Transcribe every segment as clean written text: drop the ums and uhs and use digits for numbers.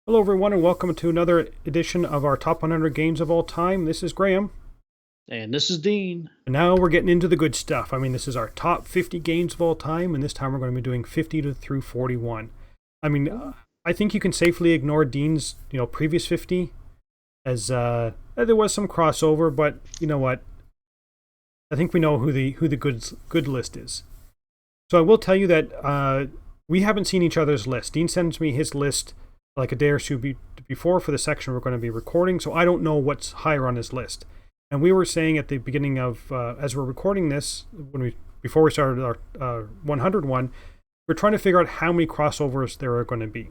Hello, everyone, and welcome to another edition of our Top 100 Games of All Time. This is Graham, And this is Dean. and now we're getting into the good stuff. I mean, this is our top 50 games of all time, and this time we're going to be doing 50 through 41. I mean, I think you can safely ignore Dean's, previous 50, as there was some crossover, but you know what? I think we know who the good list is. So I will tell you that we haven't seen each other's list. Dean sends me his list like a day or two before for the section we're going to be recording, so I don't know what's higher on his list. And we were saying at the beginning of, as we're recording this, before we started our 101, we're trying to figure out how many crossovers there are going to be.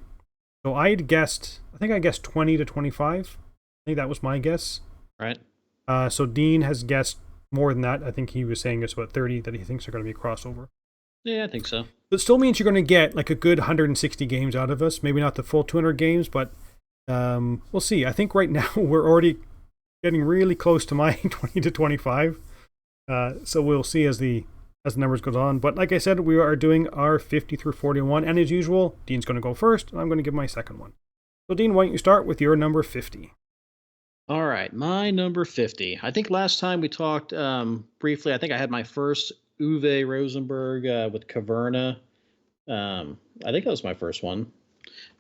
So I think I guessed 20 to 25. I think that was my guess. Right. So Dean has guessed more than that. I think he was saying it's about 30 that he thinks are going to be crossover. Yeah, I think so. It still means you're going to get like a good 160 games out of us. Maybe not the full 200 games, but we'll see. I think right now we're already getting really close to my 20 to 25. So we'll see as the numbers goes on. But like I said, we are doing our 50 through 41. And as usual, Dean's going to go first, and I'm going to give my second one. So Dean, why don't you start with your number 50? All right, my number 50. I think last time we talked briefly, I think I had my first Uwe Rosenberg with Caverna. I think that was my first one.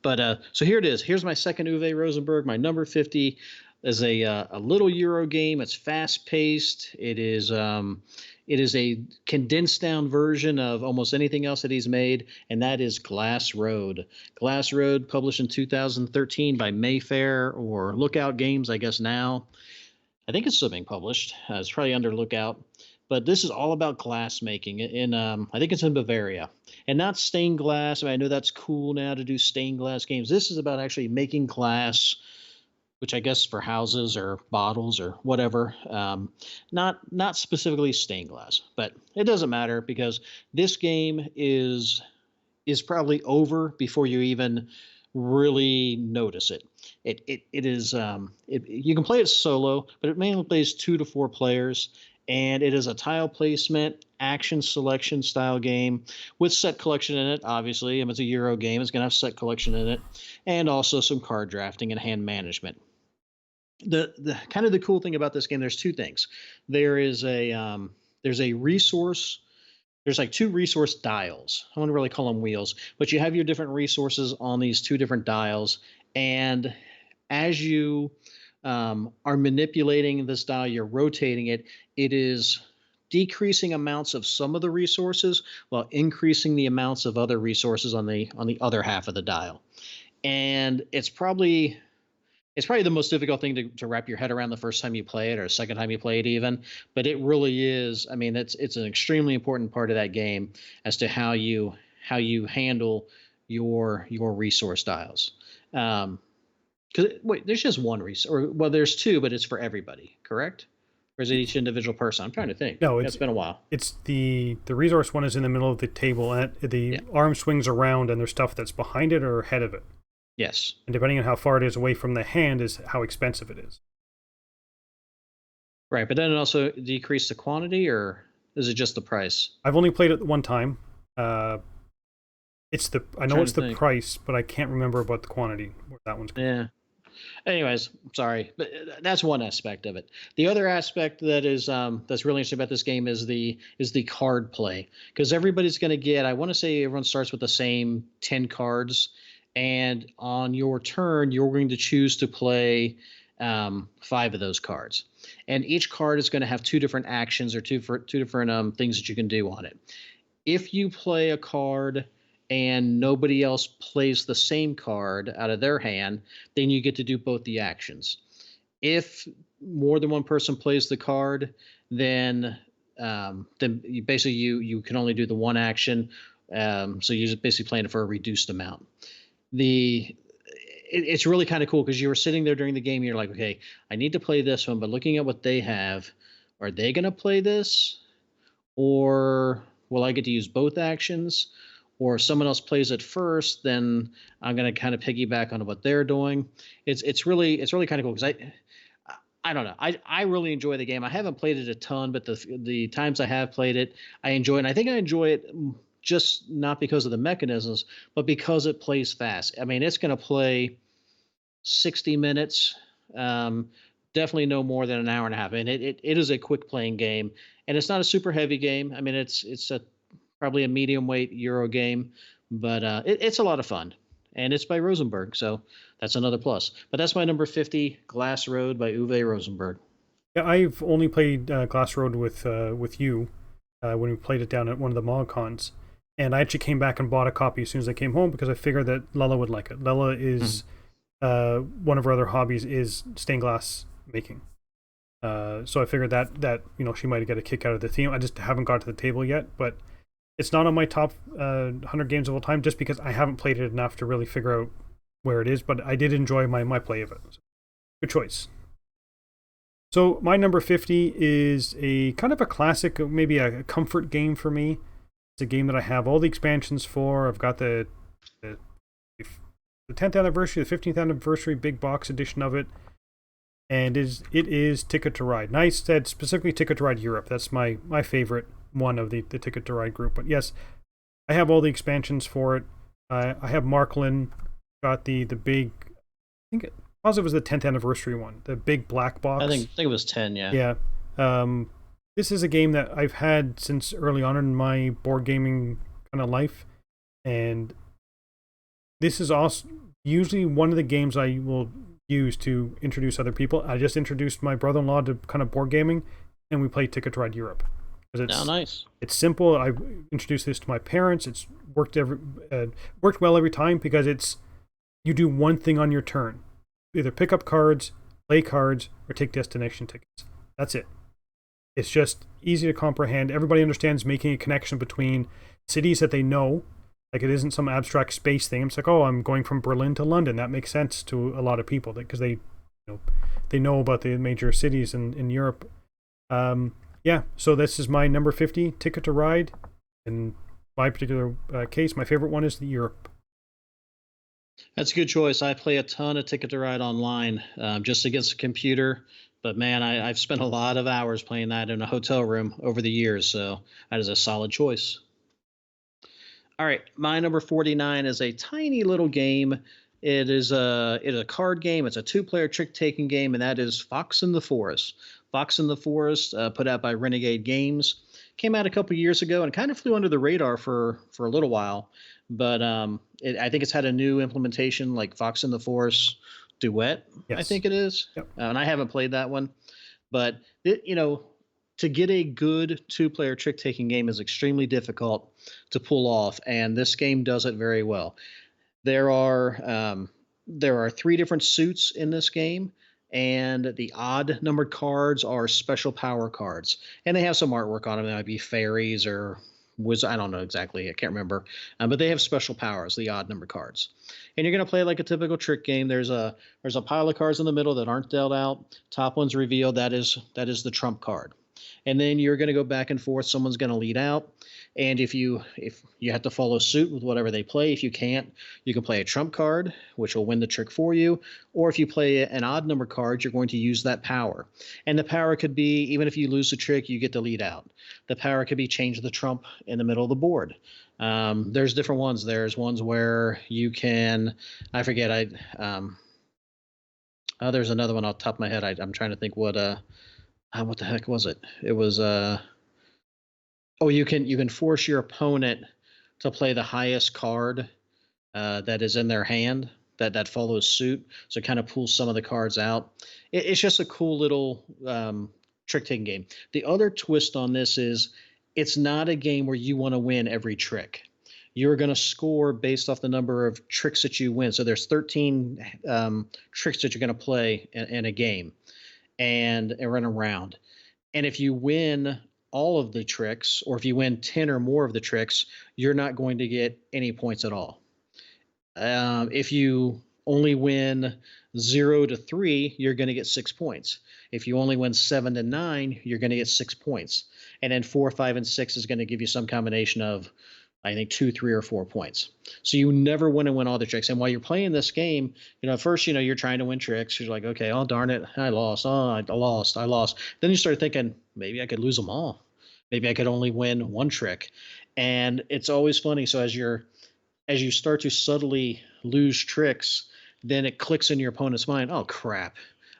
But so here it is. Here's my second Uwe Rosenberg. My number 50 is a little Euro game. It's fast paced. It is a condensed down version of almost anything else that he's made, and that is Glass Road. Glass Road, published in 2013 by Mayfair or Lookout Games, I guess now. I think it's still being published. It's probably under Lookout. But this is all about glass making in I think it's in Bavaria, and not stained glass. I mean, I know that's cool now to do stained glass games. This is about actually making glass, which I guess for houses or bottles or whatever. Not specifically stained glass, but it doesn't matter because this game is probably over before you even really notice it. It is you can play it solo, but it mainly plays 2 to 4 players, and it is a tile placement action selection style game with set collection in it. Obviously, if it's a Euro game, it's going to have set collection in it, and also some card drafting and hand management. The kind of the cool thing about this game, there's two things. There's a resource. There's like 2 resource dials. I wouldn't really call them wheels, but you have your different resources on these 2 different dials. And as you are manipulating this dial, you're rotating it. It is decreasing amounts of some of the resources while increasing the amounts of other resources on the other half of the dial. And it's probably the most difficult thing to wrap your head around the first time you play it or second time you play it even, but it really is. I mean, it's an extremely important part of that game as to how you handle your resource dials. Because wait, there's just one resource, or well, there's 2, but it's for everybody, correct? Or is it each individual person? I'm trying to think. No, It's been a while. it's the resource one is in the middle of the table, and the Yeah. arm swings around, and there's stuff that's behind it or ahead of it. Yes. And depending on how far it is away from the hand is how expensive it is. Right, but then it also decrease the quantity, or is it just the price? I've only played it one time. I know Trying it's to the think. price, but I can't remember about the quantity where that one's. Yeah. Anyways, sorry, but that's one aspect of it. The other aspect that is that's really interesting about this game is the card play, because everybody's going to get. I want to say everyone starts with the same 10 cards, and on your turn, you're going to choose to play 5 of those cards, and each card is going to have 2 different actions or two different things that you can do on it. If you play a card and nobody else plays the same card out of their hand, then you get to do both the actions. If more than one person plays the card, then you basically you can only do the one action. So you're just basically playing it for a reduced amount. It's really kind of cool because you were sitting there during the game. You're like, okay, I need to play this one, but looking at what they have, are they going to play this, or will I get to use both actions? Or if someone else plays it first, then I'm going to kind of piggyback on what they're doing. It's really kind of cool because I don't know. I really enjoy the game. I haven't played it a ton, but the times I have played it, I enjoy it. And I think I enjoy it just not because of the mechanisms, but because it plays fast. I mean, it's going to play 60 minutes. Um, Definitely no more than an hour and a half. And it is a quick playing game, and it's not a super heavy game. I mean, it's a probably a medium weight Euro game, but it's a lot of fun, and it's by Rosenberg, so that's another plus. But that's my number 50, Glass Road by Uwe Rosenberg. Yeah, I've only played Glass Road with you when we played it down at one of the MogCons, and I actually came back and bought a copy as soon as I came home because I figured that Lella would like it. Lella is one of her other hobbies is stained glass making. So I figured that she might get a kick out of the theme. I just haven't got to the table yet, but it's not on my top 100 games of all time just because I haven't played it enough to really figure out where it is. But I did enjoy my play of it. So, good choice. So my number 50 is a kind of a classic, maybe a comfort game for me. It's a game that I have all the expansions for. I've got the 10th anniversary, the 15th anniversary big box edition of it, and it is Ticket to Ride. And I said specifically Ticket to Ride Europe. That's my favorite one of the Ticket to Ride group. But yes, I have all the expansions for it. I have Marklin, got the big, I think it was the 10th anniversary one, the big black box. I think it was 10, yeah. Yeah. This is a game that I've had since early on in my board gaming kind of life, and this is also usually one of the games I will use to introduce other people. I just introduced my brother-in-law to kind of board gaming, and we played Ticket to Ride Europe. It's nice. It's simple. I introduced this to my parents. It's worked well every time because you do one thing on your turn. Either pick up cards, play cards, or take destination tickets. That's it. It's just easy to comprehend. Everybody understands making a connection between cities that they know. Like, it isn't some abstract space thing. It's like, oh, I'm going from Berlin to London. That makes sense to a lot of people because they know about the major cities in Europe. Yeah, so this is my number 50, Ticket to Ride. In my particular case, my favorite one is the Europe. That's a good choice. I play a ton of Ticket to Ride online just against a computer. But man, I've spent a lot of hours playing that in a hotel room over the years. So that is a solid choice. All right, my number 49 is a tiny little game. It is a card game. It's a two-player trick-taking game, and that is Fox in the Forest. Fox in the Forest, put out by Renegade Games, came out a couple years ago and kind of flew under the radar for a little while. But I think it's had a new implementation, like Fox in the Forest Duet. Yes. I think it is. Yep. And I haven't played that one, but to get a good two-player trick-taking game is extremely difficult to pull off, and this game does it very well. There are 3 different suits in this game, and the odd numbered cards are special power cards, and they have some artwork on them. They might be fairies or I don't know exactly. I can't remember, but they have special powers. The odd number cards, and you're going to play like a typical trick game. There's a pile of cards in the middle that aren't dealt out. Top one's revealed. That is the trump card. And then you're going to go back and forth. Someone's going to lead out. And if you have to follow suit with whatever they play, if you can't, you can play a trump card, which will win the trick for you. Or if you play an odd number card, you're going to use that power. And the power could be, even if you lose the trick, you get to lead out. The power could be change the trump in the middle of the board. There's different ones. There's ones where you can, I forget, there's another one off the top of my head. I'm trying to think what the heck was it? It was you can force your opponent to play the highest card that is in their hand that follows suit. So it kind of pulls some of the cards out. It's just a cool little trick-taking game. The other twist on this is it's not a game where you want to win every trick. You're going to score based off the number of tricks that you win. So there's 13 tricks that you're going to play in a game and run around. And if you win all of the tricks, or if you win 10 or more of the tricks, you're not going to get any points at all. If you only win 0 to 3, you're going to get 6 points. If you only win 7 to 9, you're going to get 6 points. And then 4, 5, and 6 is going to give you some combination of, I think, 2, 3, or 4 points. So you never want to win all the tricks. And while you're playing this game, at first, you're trying to win tricks. You're like, okay, oh, darn it, I lost. Oh, I lost. Then you start thinking, maybe I could lose them all. Maybe I could only win one trick. And it's always funny. So as you start to subtly lose tricks, then it clicks in your opponent's mind, oh crap,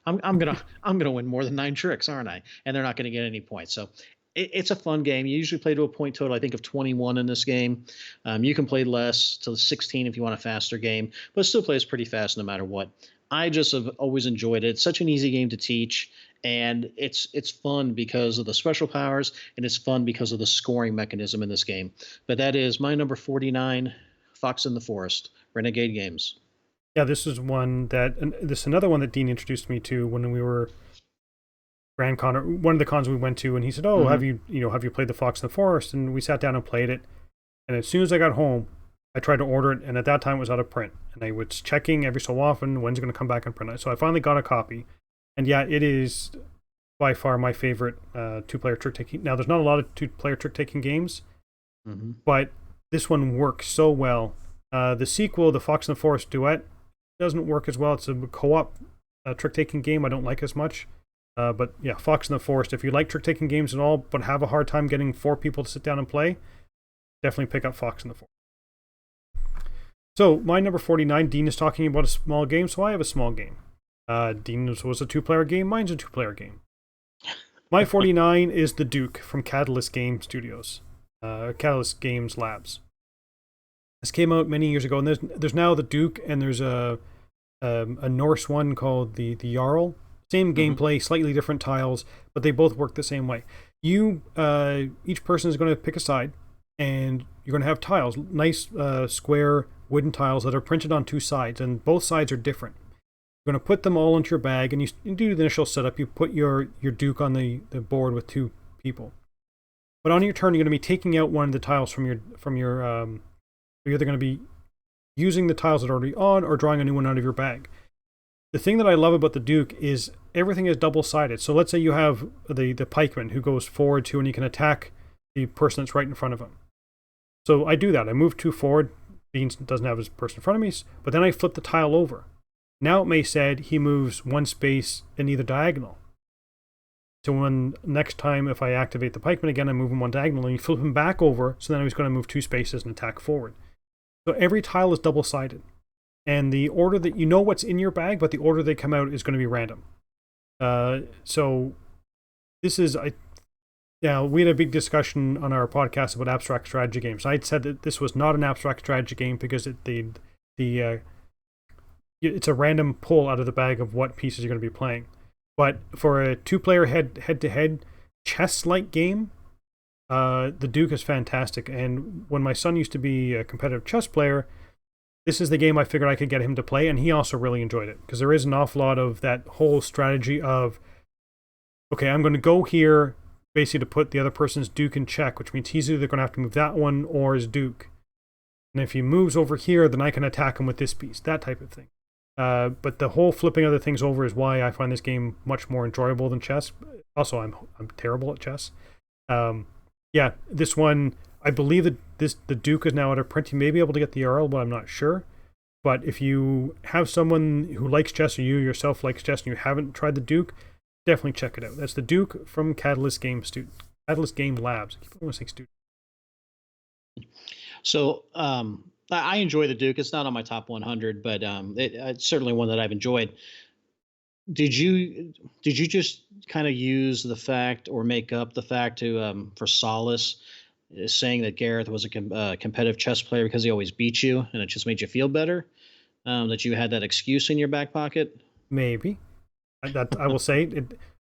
I'm gonna win more than 9 tricks, aren't I? And they're not gonna get any points. So it's a fun game. You usually play to a point total, I think, of 21 in this game. You can play less to 16 if you want a faster game, but it still plays pretty fast no matter what. I just have always enjoyed it. It's such an easy game to teach, and it's fun because of the special powers, and it's fun because of the scoring mechanism in this game. But that is my number 49, Fox in the Forest, Renegade Games. Yeah, this is one that, and this is another one that Dean introduced me to when we were Grand Con, or one of the cons we went to, and he said, "Oh, Mm-hmm. have you played the Fox in the Forest?" And we sat down and played it. And as soon as I got home, I tried to order it, and at that time it was out of print. And I was checking every so often when's it going to come back in print. So I finally got a copy, and yeah, it is by far my favorite two-player trick taking. Now, there's not a lot of two-player trick taking games, Mm-hmm. but this one works so well. The sequel, the Fox in the Forest Duet, doesn't work as well. It's a co-op trick taking game I don't like as much. But yeah, Fox in the Forest. If you like trick taking games at all, but have a hard time getting 4 people to sit down and play, definitely pick up Fox in the Forest. So my number 49, Dean is talking about a small game, so I have a small game. Dean's was a two-player game. Mine's a two-player game. My 49 is The Duke from Catalyst Game Studios, Catalyst Games Labs. This came out many years ago, and there's now The Duke, and there's a Norse one called the Jarl. Same gameplay, slightly different tiles, but they both work the same way. Each person is going to pick a side, and you're going to have tiles, nice square wooden tiles that are printed on 2 sides, and both sides are different. You're going to put them all into your bag, and you do the initial setup. You put your Duke on the board with 2 people. But on your turn, you're going to be taking out one of the tiles from your you're either going to be using the tiles that are already on or drawing a new one out of your bag. The thing that I love about the Duke is everything is double-sided. So let's say you have the pikeman who goes forward to, and he can attack the person that's right in front of him. So I do that. I move 2 forward. Dean doesn't have his person in front of me, but then I flip the tile over. Now it may said he moves 1 space in either diagonal. So when next time if I activate the pikeman again, I move him 1 diagonal, and you flip him back over, so then he's going to move 2 spaces and attack forward. So every tile is double-sided. And the order that you know what's in your bag, but the order they come out is going to be random. So this is, we had a big discussion on our podcast about abstract strategy games. I'd said that this was not an abstract strategy game because it's a random pull out of the bag of what pieces you're going to be playing. But for a 2-player head-to-head chess-like game, the Duke is fantastic. And when my son used to be a competitive chess player, this is the game I figured I could get him to play, and he also really enjoyed it because there is an awful lot of that whole strategy of, okay, I'm going to go here basically to put the other person's Duke in check, which means he's either going to have to move that one or his Duke. And if he moves over here, then I can attack him with this piece, that type of thing. But the whole flipping other things over is why I find this game much more enjoyable than chess. Also, I'm terrible at chess. Yeah, this one, I believe that the Duke is now out of print. You may be able to get the Earl, but I'm not sure. But if you have someone who likes chess, or you yourself likes chess, and you haven't tried the Duke, definitely check it out. That's the Duke from Catalyst Game Labs. I keep almost saying student. So I enjoy the Duke. It's not on my top 100, but it's certainly one that I've enjoyed. Did you just kind of use the fact or make up the fact to for solace, saying that Gareth was a competitive chess player because he always beat you, and it just made you feel better? That you had that excuse in your back pocket? Maybe. That I will say.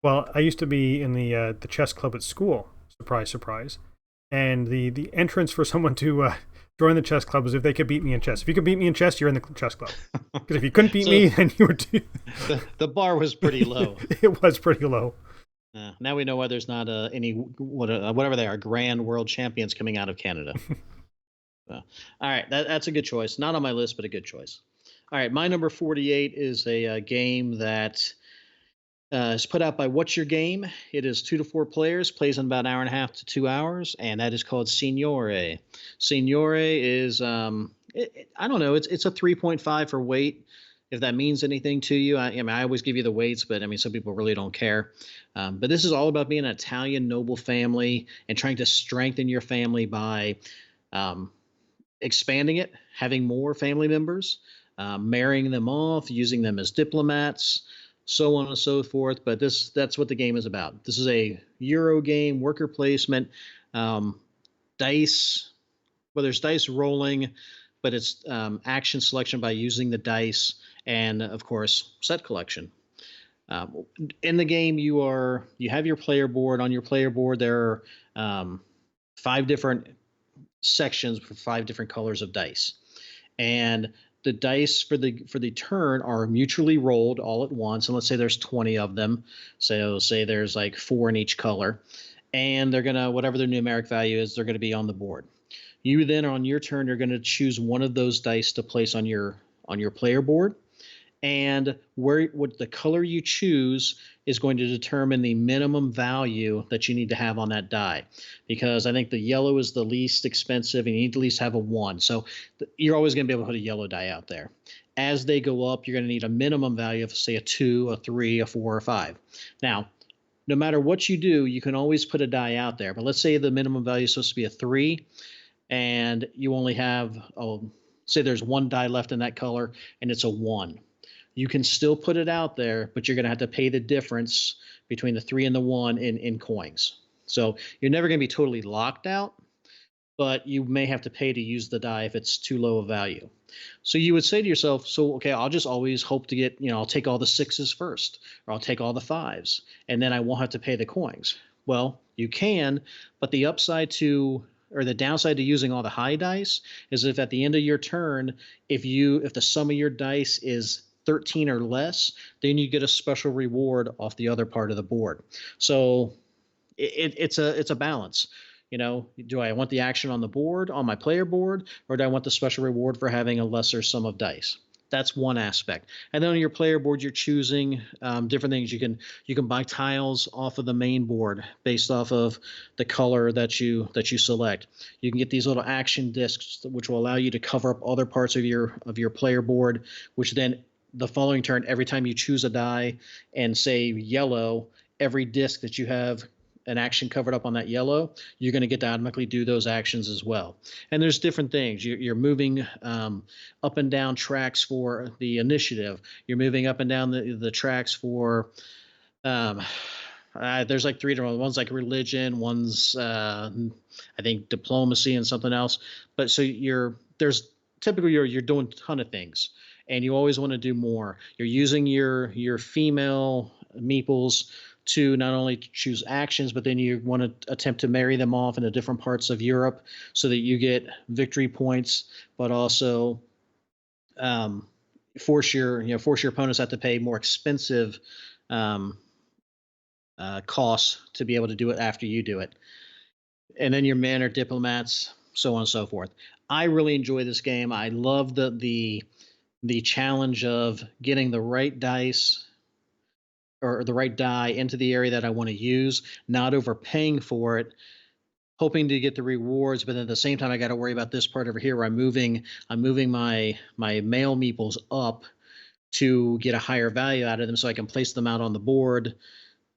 Well, I used to be in the chess club at school. Surprise, surprise. And the entrance for someone to join the chess club was if they could beat me in chess. If you could beat me in chess, you're in the chess club. Because if you couldn't beat me, then you were too. The bar was pretty low. It was pretty low. Now we know why there's not any whatever they are grand world champions coming out of Canada. All right, that's a good choice. Not on my list, but a good choice. All right, my number 48 is a game that is put out by What's Your Game. It is 2 to 4 players, plays in about an hour and a half to 2 hours, and that is called Signore. Signore is I don't know, it's a 3.5 for weight. If that means anything to you, I mean, I always give you the weights, but I mean, some people really don't care. But this is all about being an Italian noble family and trying to strengthen your family by expanding it, having more family members. marrying them off, using them as diplomats, so on and so forth. But that's what the game is about. This is a Euro game, worker placement, um, dice. Well, there's dice rolling, but it's action selection by using the dice, and of course set collection. Um, in the game, you have your player board. On your player board, there are 5 different sections for 5 different colors of dice, and the dice for the turn are mutually rolled all at once. And let's say there's 20 of them, so say there's like 4 in each color, and they're gonna whatever their numeric value is, they're gonna be on the board. You then on your turn, you're gonna choose one of those dice to place on your player board, and where what the color you choose is going to determine the minimum value that you need to have on that die, because I think the yellow is the least expensive and you need to at least have a 1. So you're always going to be able to put a yellow die out there. As they go up, you're going to need a minimum value of, say, a 2, a 3, a 4, or a 5. Now, no matter what you do, you can always put a die out there, but let's say the minimum value is supposed to be a 3 and you only have, say there's 1 die left in that color and it's a 1. You can still put it out there, but you're going to have to pay the difference between the 3 and the 1 in coins. So you're never going to be totally locked out, but you may have to pay to use the die if it's too low a value. So you would say to yourself, so, okay, I'll just always hope to get, I'll take all the 6s first, or I'll take all the 5s, and then I won't have to pay the coins. Well, you can, but the downside to using all the high dice is if at the end of your turn, if the sum of your dice is 13 or less, then you get a special reward off the other part of the board. So it's a balance. Do I want the action on the board, on my player board, or do I want the special reward for having a lesser sum of dice? That's one aspect. And then on your player board, you're choosing different things. You can buy tiles off of the main board based off of the color that you select. You can get these little action discs, which will allow you to cover up other parts of your player board, which then the following turn, every time you choose a die and say yellow, every disc that you have an action covered up on that yellow, you're going to get to automatically do those actions as well. And there's different things. You're moving up and down tracks for the initiative. You're moving up and down the tracks for there's like 3 different ones, like religion, one's I think diplomacy and something else. But so you're doing a ton of things, and you always want to do more. You're using your female meeples to not only choose actions, but then you want to attempt to marry them off into different parts of Europe so that you get victory points, but also force your opponents to have to pay more expensive costs to be able to do it after you do it. And then your men are diplomats, so on and so forth. I really enjoy this game. I love the challenge of getting the right dice or the right die into the area that I want to use, not overpaying for it, hoping to get the rewards, but then at the same time I got to worry about this part over here where I'm moving my male meeples up to get a higher value out of them so I can place them out on the board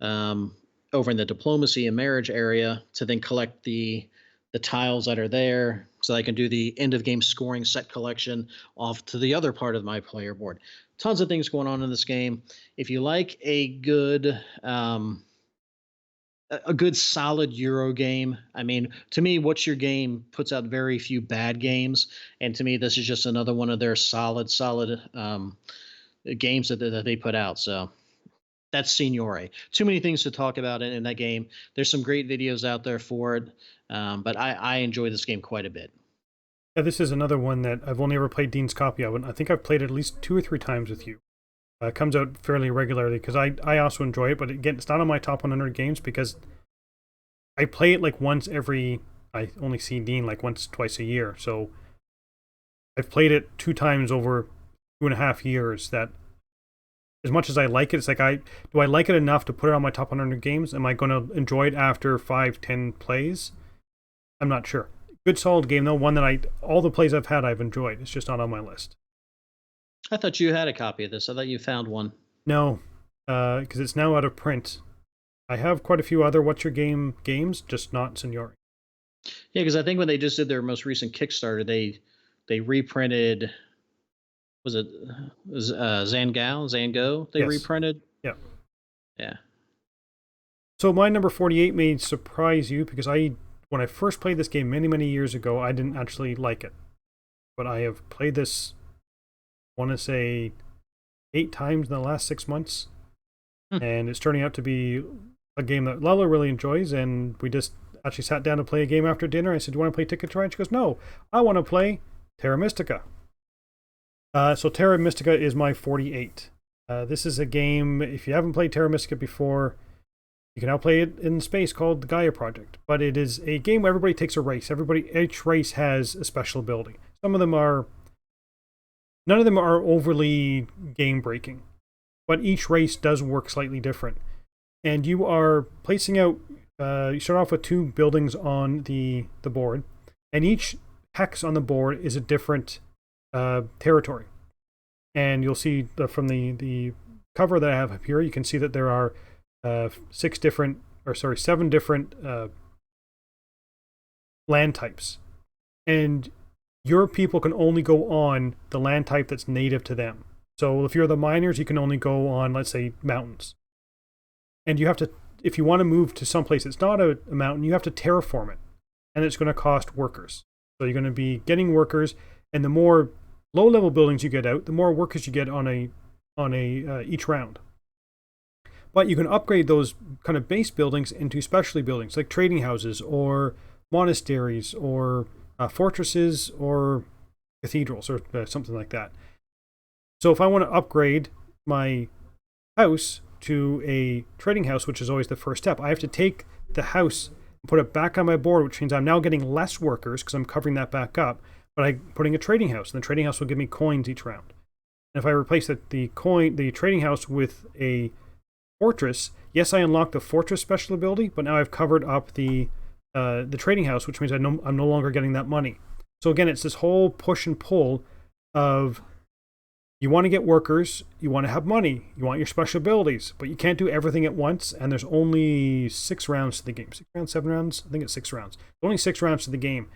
over in the diplomacy and marriage area to then collect the tiles that are there so I can do the end of game scoring set collection off to the other part of my player board. Tons of things going on in this game. If you like a good solid Euro game, I mean, to me, What's Your Game puts out very few bad games, and to me, this is just another one of their solid games that they put out. So that's Signore. Too many things to talk about in that game. There's some great videos out there for it, but I enjoy this game quite a bit. Yeah, this is another one that I've only ever played Dean's copy of, and I think I've played it at least 2 or 3 times with you. It comes out fairly regularly because I also enjoy it, but again, it's not on my top 100 games because I play it like I only see Dean like once, twice a year. So I've played it 2 times over 2.5 years. That as much as I like it, it's like do I like it enough to put it on my top 100 games? Am I going to enjoy it after 5-10 plays? I'm not sure. Good solid game though, one that all the plays I've had I've enjoyed. It's just not on my list. I thought you had a copy of this. I thought you found one. No, because it's now out of print. I have quite a few other What's Your Game games, just not Signore. Yeah, because I think when they just did their most recent Kickstarter, they reprinted Was it Zango they Yes. reprinted? Yeah. Yeah. So my number 48 may surprise you because when I first played this game many, many years ago, I didn't actually like it. But I have played this, I want to say, 8 times in the last 6 months. Hmm. And it's turning out to be a game that Lella really enjoys. And we just actually sat down to play a game after dinner. I said, "Do you want to play Ticket to Ride?" She goes, "No, I want to play Terra Mystica." So Terra Mystica is my 48. This is a game, if you haven't played Terra Mystica before, you can now play it in space called the Gaia Project. But it is a game where everybody takes a race. Each race has a special ability. None of them are overly game breaking, but each race does work slightly different. And you are placing out, you start off with 2 buildings on the board, and each hex on the board is a different territory. And you'll see from the cover that I have up here, you can see that there are 7 different land types. And your people can only go on the land type that's native to them. So if you're the miners, you can only go on, let's say, mountains. And you have to, if you want to move to someplace that's not a mountain, you have to terraform it. And it's going to cost workers. So you're going to be getting workers, and the more low-level buildings you get out, the more workers you get on each round. But you can upgrade those kind of base buildings into specialty buildings, like trading houses or monasteries or fortresses or cathedrals or something like that. So if I want to upgrade my house to a trading house, which is always the first step, I have to take the house and put it back on my board, which means I'm now getting less workers because I'm covering that back up. But I'm putting a trading house, and the trading house will give me coins each round. And if I replace the trading house with a fortress, yes, I unlock the fortress special ability, but now I've covered up the trading house, which means I'm no longer getting that money. So again, it's this whole push and pull of, you want to get workers, you want to have money, you want your special abilities, but you can't do everything at once. And there's only 6 rounds to the game. 6 rounds, 7 rounds? I think it's 6 rounds. Only 6 rounds to the game.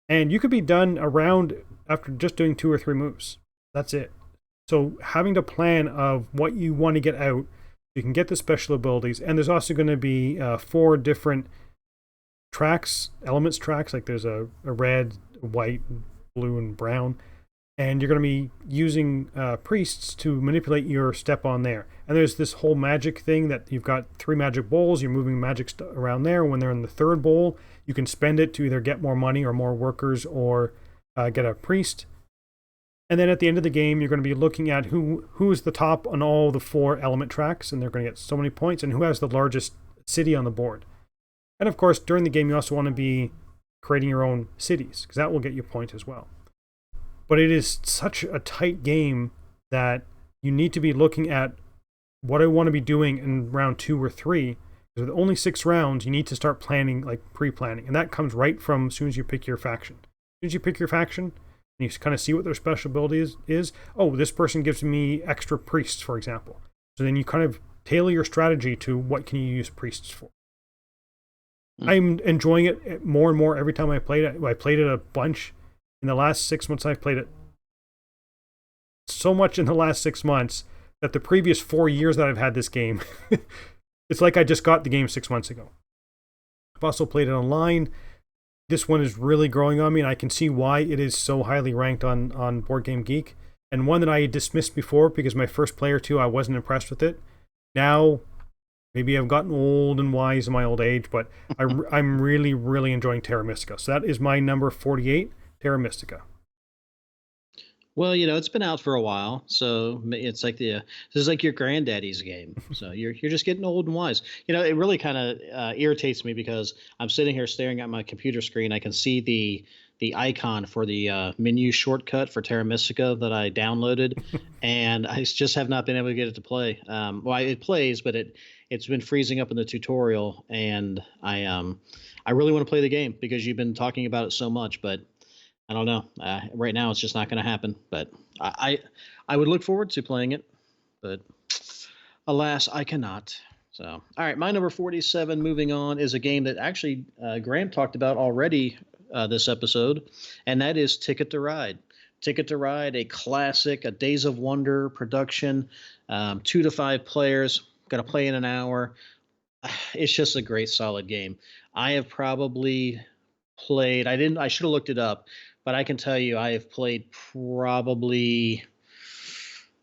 And you could be done a round after just doing 2 or 3 moves. That's it. So having to plan of what you want to get out, you can get the special abilities. And there's also going to be 4 different tracks, elements tracks, like there's a red, white, blue, and brown. And you're going to be using priests to manipulate your step on there. And there's this whole magic thing that you've got 3 magic bowls. You're moving magic around there. When they're in the 3rd bowl, you can spend it to either get more money or more workers or get a priest. And then at the end of the game, you're going to be looking at who is the top on all the 4 element tracks, and they're going to get so many points, and who has the largest city on the board. And of course, during the game, you also want to be creating your own cities, because that will get you points as well. But it is such a tight game that you need to be looking at what I want to be doing in round 2 or 3. Because with only 6 rounds, you need to start planning, like pre-planning. And that comes right from as soon as you pick your faction. As soon as you pick your faction, and you kind of see what their special ability is. Oh, this person gives me extra priests, for example. So then you kind of tailor your strategy to what can you use priests for. I'm enjoying it more and more every time I played it. I played it a bunch. In the last 6 months, I've played it so much in the last 6 months that the previous 4 years that I've had this game, it's like I just got the game 6 months ago. I've also played it online. This one is really growing on me, and I can see why it is so highly ranked on Board Game Geek. And one that I dismissed before because my first play or two, I wasn't impressed with it. Now, maybe I've gotten old and wise in my old age, but I'm really, really enjoying Terra Mystica. So that is my number 48. Terra Mystica. Well, it's been out for a while, so it's like this is like your granddaddy's game. So you're just getting old and wise. It really kind of irritates me because I'm sitting here staring at my computer screen. I can see the icon for the menu shortcut for Terra Mystica that I downloaded, and I just have not been able to get it to play. Well, it plays, but it's been freezing up in the tutorial, and I really want to play the game because you've been talking about it so much, but I don't know. Right now, it's just not going to happen. But I would look forward to playing it, but alas, I cannot. So, all right, my number 47. Moving on is a game that actually Graeme talked about already this episode, and that is Ticket to Ride. Ticket to Ride, a classic, a Days of Wonder production, 2 to 5 players, got to play in an hour. It's just a great, solid game. I have probably played, I should have looked it up, but I can tell you I have played probably,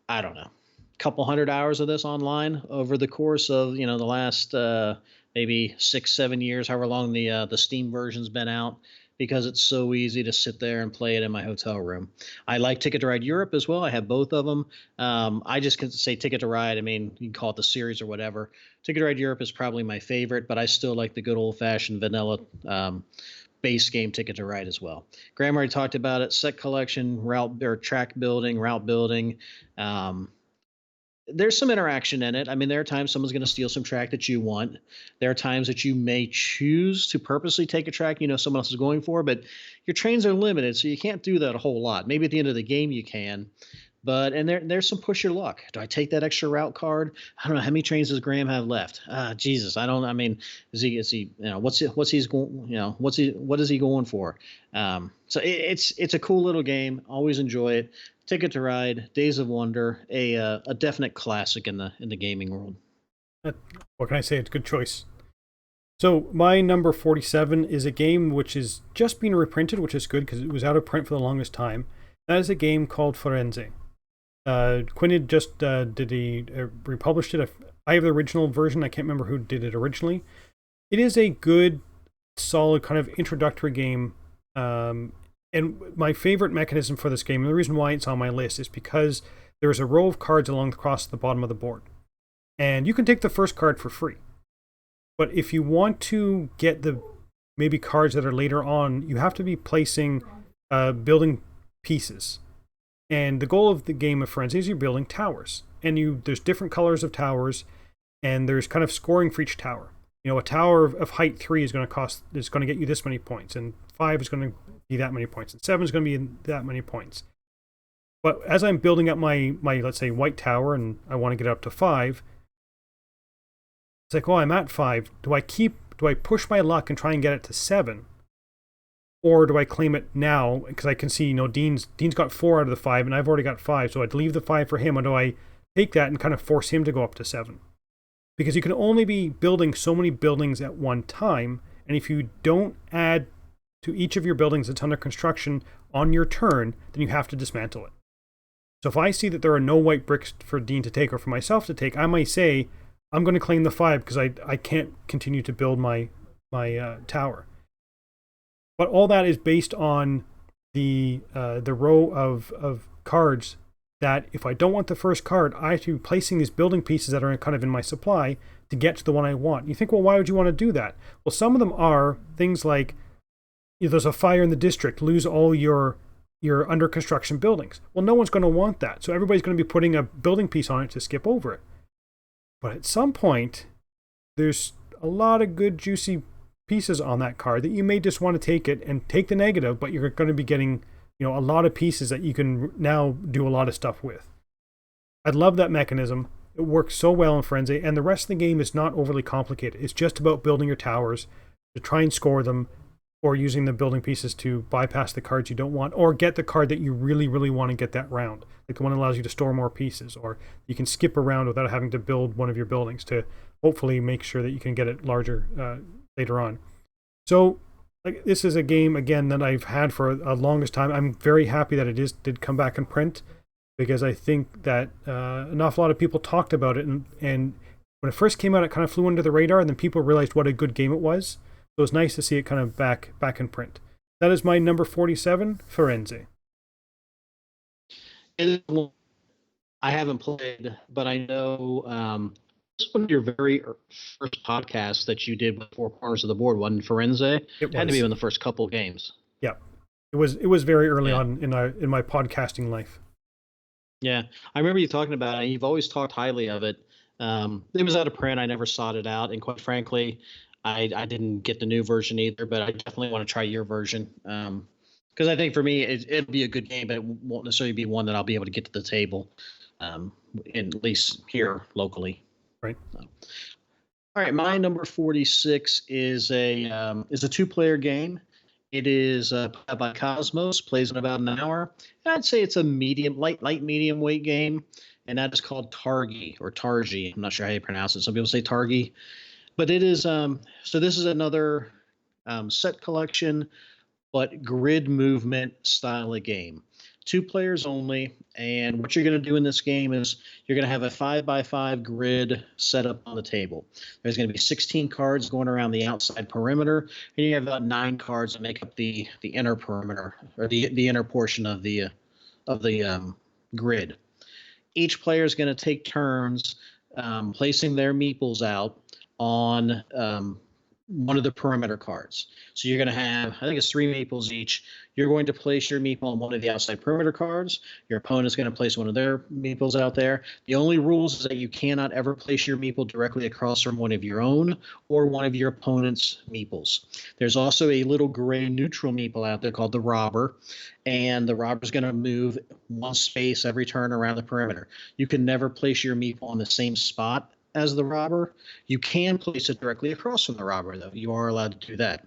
I don't know, a couple hundred hours of this online over the course of, the last maybe 6, 7 years, however long the Steam version's been out, because it's so easy to sit there and play it in my hotel room. I like Ticket to Ride Europe as well. I have both of them. I just can say Ticket to Ride. I mean, you can call it the series or whatever. Ticket to Ride Europe is probably my favorite, but I still like the good old fashioned vanilla base game Ticket to Ride as well. Graham already talked about it. Set collection, route or track building, route building. Um, there's some interaction in it. I mean, there are times someone's going to steal some track that you want. There are times that you may choose to purposely take a track someone else is going for, but your trains are limited, so you can't do that a whole lot. Maybe at the end of the game you can, but there's some push your luck. Do I take that extra route card? I don't know how many trains does Graham have left. Jesus, I don't. I mean, is he what's he's going what is he going for? So it's a cool little game. Always enjoy it. Ticket to Ride, Days of Wonder, a definite classic in the gaming world. What can I say? It's a good choice. So my number 47 is a game which is just being reprinted, which is good because it was out of print for the longest time. That is a game called Firenze. Quinn had just republished it. I have the original version. I can't remember who did it originally. It is a good, solid kind of introductory game. And my favorite mechanism for this game, and the reason why it's on my list, is because there's a row of cards across the bottom of the board. And you can take the first card for free. But if you want to get the maybe cards that are later on, you have to be placing building pieces. And the goal of the game of Firenze is you're building towers. And there's different colors of towers, and there's kind of scoring for each tower. A tower of height 3 is going to get you this many points, and 5 is going to be that many points, and 7 is going to be that many points. But as I'm building up my let's say white tower, and I want to get up to 5, it's like, oh, I'm at 5. Do I push my luck and try and get it to 7? Or do I claim it now? Because I can see, Dean's got 4 out of the 5, and I've already got 5, so I'd leave the 5 for him, or do I take that and kind of force him to go up to 7? Because you can only be building so many buildings at one time, and if you don't add to each of your buildings that's under construction on your turn, then you have to dismantle it. So if I see that there are no white bricks for Dean to take or for myself to take, I might say, I'm going to claim the 5 because I can't continue to build my tower. But all that is based on the row of cards that if I don't want the first card, I have to be placing these building pieces that are kind of in my supply to get to the one I want. You think, well, why would you want to do that? Well, some of them are things like, there's a fire in the district, lose all your under construction buildings. Well, no one's going to want that. So everybody's going to be putting a building piece on it to skip over it. But at some point, there's a lot of good, juicy pieces on that card that you may just want to take it and take the negative, but you're going to be getting a lot of pieces that you can now do a lot of stuff with. I love that mechanism. It works so well in Firenze, and the rest of the game is not overly complicated. It's just about building your towers to try and score them, or using the building pieces to bypass the cards you don't want, or get the card that you really, really want to get that round. Like the one that allows you to store more pieces, or you can skip around without having to build one of your buildings to hopefully make sure that you can get it larger later on. So this is a game, again, that I've had for a longest time. I'm very happy that it did come back in print, because I think that an awful lot of people talked about it, and when it first came out, it kind of flew under the radar, and then people realized what a good game it was. So it's nice to see it kind of back in print. That is my number 47, Firenze. I haven't played, but I know this was one of your very first podcasts that you did with Four Corners of the Board, wasn't Firenze? It had to be in the first couple of games. Yeah, it was very early on in my podcasting life. Yeah, I remember you talking about it. You've always talked highly of it. It was out of print. I never sought it out, and quite frankly, I didn't get the new version either. But I definitely want to try your version, because I think for me it'll be a good game, but it won't necessarily be one that I'll be able to get to the table, at least here locally. Right. So. All right, my number 46 is a 2-player game. It is by Cosmos, plays in about an hour. And I'd say it's a light medium weight game, and that is called Targi or Targi. I'm not sure how you pronounce it. Some people say Targi, but it is. So this is another set collection but grid movement style of game. 2 players only. And what you're going to do in this game is you're going to have a 5x5 grid set up on the table. There's going to be 16 cards going around the outside perimeter, and you have about 9 cards that make up the inner perimeter or the inner portion of the grid. Each player is going to take turns placing their meeples out on one of the perimeter cards. So you're going to have, I think it's 3 meeples each. You're going to place your meeple on one of the outside perimeter cards. Your opponent's going to place one of their meeples out there. The only rules is that you cannot ever place your meeple directly across from one of your own or one of your opponent's meeples. There's also a little gray neutral meeple out there called the robber, and the robber's going to move 1 space every turn around the perimeter. You can never place your meeple on the same spot as the robber. You can place it directly across from the robber, though. You are allowed to do that.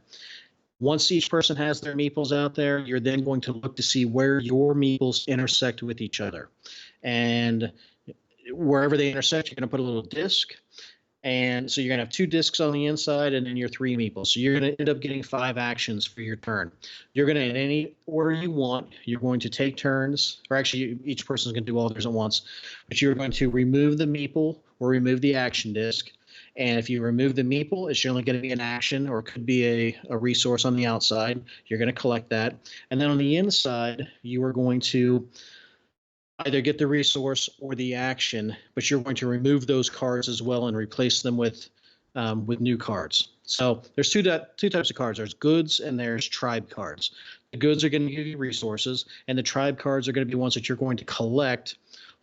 Once each person has their meeples out there, you're then going to look to see where your meeples intersect with each other. And wherever they intersect, you're going to put a little disc. And so you're going to have 2 discs on the inside and then your 3 meeples. So you're going to end up getting 5 actions for your turn. You're going to, in any order you want, you're going to take turns, or actually each person's going to do all theirs at once, but you're going to remove the meeple or remove the action disc. And if you remove the meeple, it's generally going to be an action or it could be a resource on the outside. You're going to collect that. And then on the inside, you are going to either get the resource or the action, but you're going to remove those cards as well and replace them with new cards. So there's two types of cards. There's goods and there's tribe cards. The goods are going to give you resources, and the tribe cards are going to be ones that you're going to collect.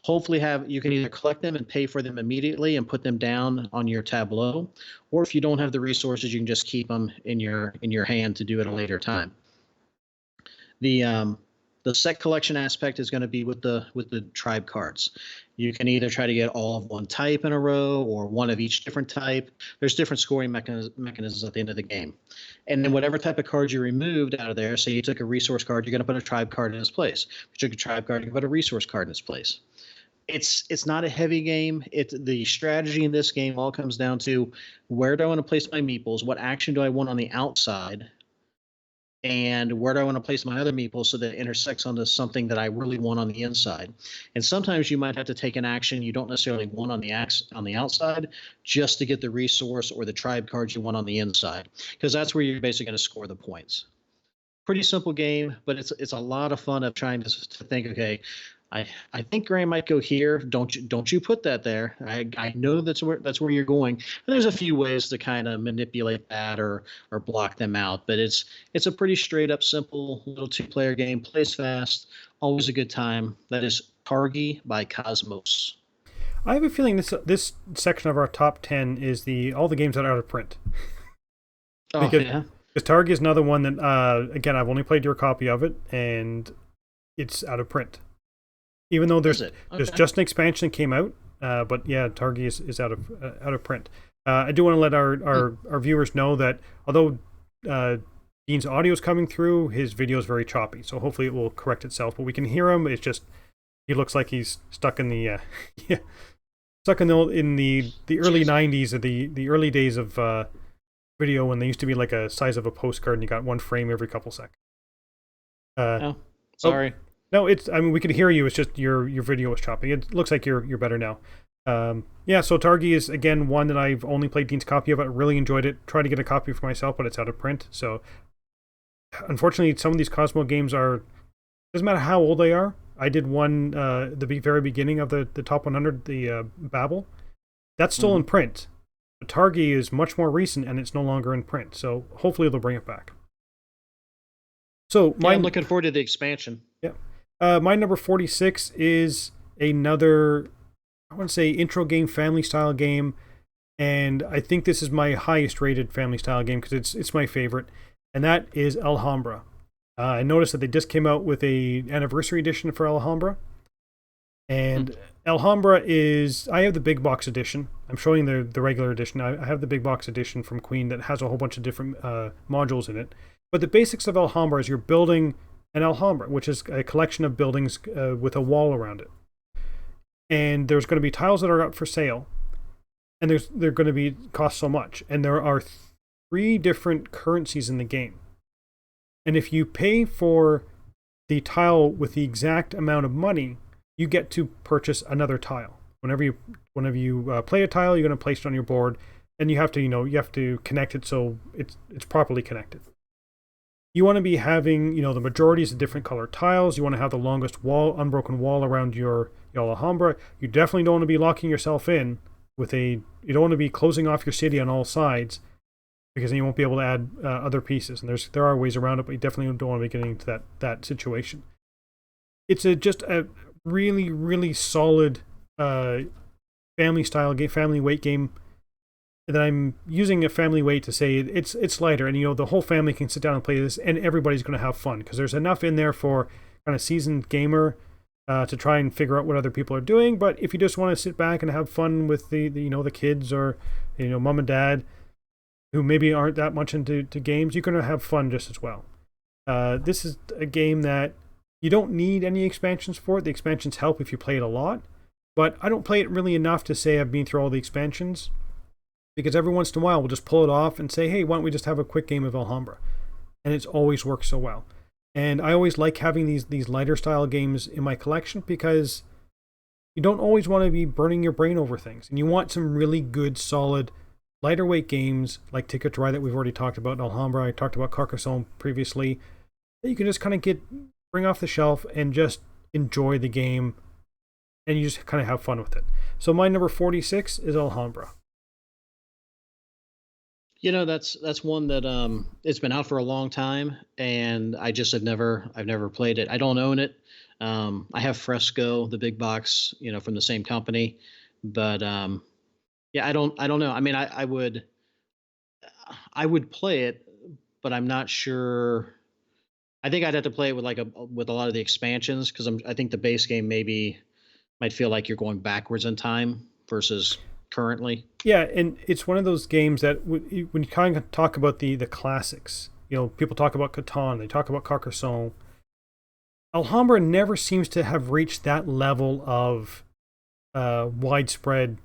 Hopefully you can either collect them and pay for them immediately and put them down on your tableau, or if you don't have the resources, you can just keep them in your hand to do at a later time. The set collection aspect is going to be with the tribe cards. You can either try to get all of one type in a row or one of each different type. There's different scoring mechanisms at the end of the game. And then whatever type of card you removed out of there, say you took a resource card, you're going to put a tribe card in its place. If you took a tribe card, you can put a resource card in its place. It's not a heavy game. The strategy in this game all comes down to where do I want to place my meeples, what action do I want on the outside, and where do I want to place my other meeple so that it intersects onto something that I really want on the inside. And sometimes you might have to take an action you don't necessarily want on the outside just to get the resource or the tribe cards you want on the inside, because that's where you're basically going to score the points. Pretty simple game, but it's a lot of fun of trying to think, okay, I think Graeme might go here. Don't you put that there. I know that's where you're going. And there's a few ways to kind of manipulate that or block them out. But it's a pretty straight up simple little 2-player game. Plays fast. Always a good time. That is Targi by Cosmos. I have a feeling this section of our top 10 is all the games that are out of print. Oh, yeah. Because Targi is another one that again, I've only played your copy of it and it's out of print. Even though there's just an expansion that came out, but yeah, Targi is out of print. I do want to let our viewers know that although Dean's audio is coming through, his video is very choppy. So hopefully it will correct itself. But we can hear him. It's just he looks like he's stuck in the early '90s or the early days of video when they used to be like a size of a postcard and you got one frame every couple seconds. Sorry. No, we could hear you. It's just your video was choppy. It looks like you're better now. So Targi is, again, one that I've only played Dean's copy of. I really enjoyed it. Tried to get a copy for myself, but it's out of print. So, unfortunately, some of these Cosmo games doesn't matter how old they are. I did one, the very beginning of the top 100, the Babel. That's still in print. But Targi is much more recent, and it's no longer in print. So, hopefully they'll bring it back. So, I'm looking forward to the expansion. Yeah. My number 46 is another, I want to say, intro game, family style game, and I think this is my highest rated family style game because it's my favorite, and that is Alhambra. I noticed that they just came out with a anniversary edition for Alhambra, and Alhambra I have the big box edition. I'm showing the regular edition. I have the big box edition from Queen that has a whole bunch of different modules in it. But the basics of Alhambra is you're building an Alhambra, which is a collection of buildings with a wall around it. And there's going to be tiles that are up for sale, and they're going to be cost so much. And there are three different currencies in the game. And if you pay for the tile with the exact amount of money, you get to purchase another tile. Whenever you play a tile, you're going to place it on your board, and you have to you have to connect it so it's properly connected. You want to be having the majorities of different colored tiles. You want to have the longest wall, unbroken wall around your Alhambra. You definitely don't want to be locking yourself in with a. You don't want to be closing off your city on all sides, because then you won't be able to add other pieces. And there are ways around it, but you definitely don't want to be getting into that situation. It's just a really, really solid family style game, family weight game. That I'm using a family weight to say it's lighter, and the whole family can sit down and play this, and everybody's going to have fun because there's enough in there for kind of seasoned gamer to try and figure out what other people are doing. But if you just want to sit back and have fun with the kids, or mom and dad who maybe aren't that much into games, you're going to have fun just as well. This is a game that you don't need any expansions for it. The expansions help if you play it a lot, but I don't play it really enough to say I've been through all the expansions, because every once in a while we'll just pull it off and say, hey, why don't we just have a quick game of Alhambra? And it's always worked so well. And I always like having these lighter style games in my collection, because you don't always want to be burning your brain over things, and you want some really good, solid, lighter weight games like Ticket to Ride that we've already talked about in Alhambra. I talked about Carcassonne previously, that you can just kind of bring off the shelf and just enjoy the game, and you just kind of have fun with it. So my number 46 is Alhambra. That's one that it's been out for a long time, and I just I've never played it. I don't own it. I have Fresco, the big box, from the same company, but yeah, I don't know. I mean, I would play it, but I'm not sure. I think I'd have to play it with with a lot of the expansions, because I think the base game maybe might feel like you're going backwards in time versus currently. Yeah, and it's one of those games that when you kind of talk about the classics, people talk about Catan, they talk about Carcassonne. Alhambra never seems to have reached that level of widespread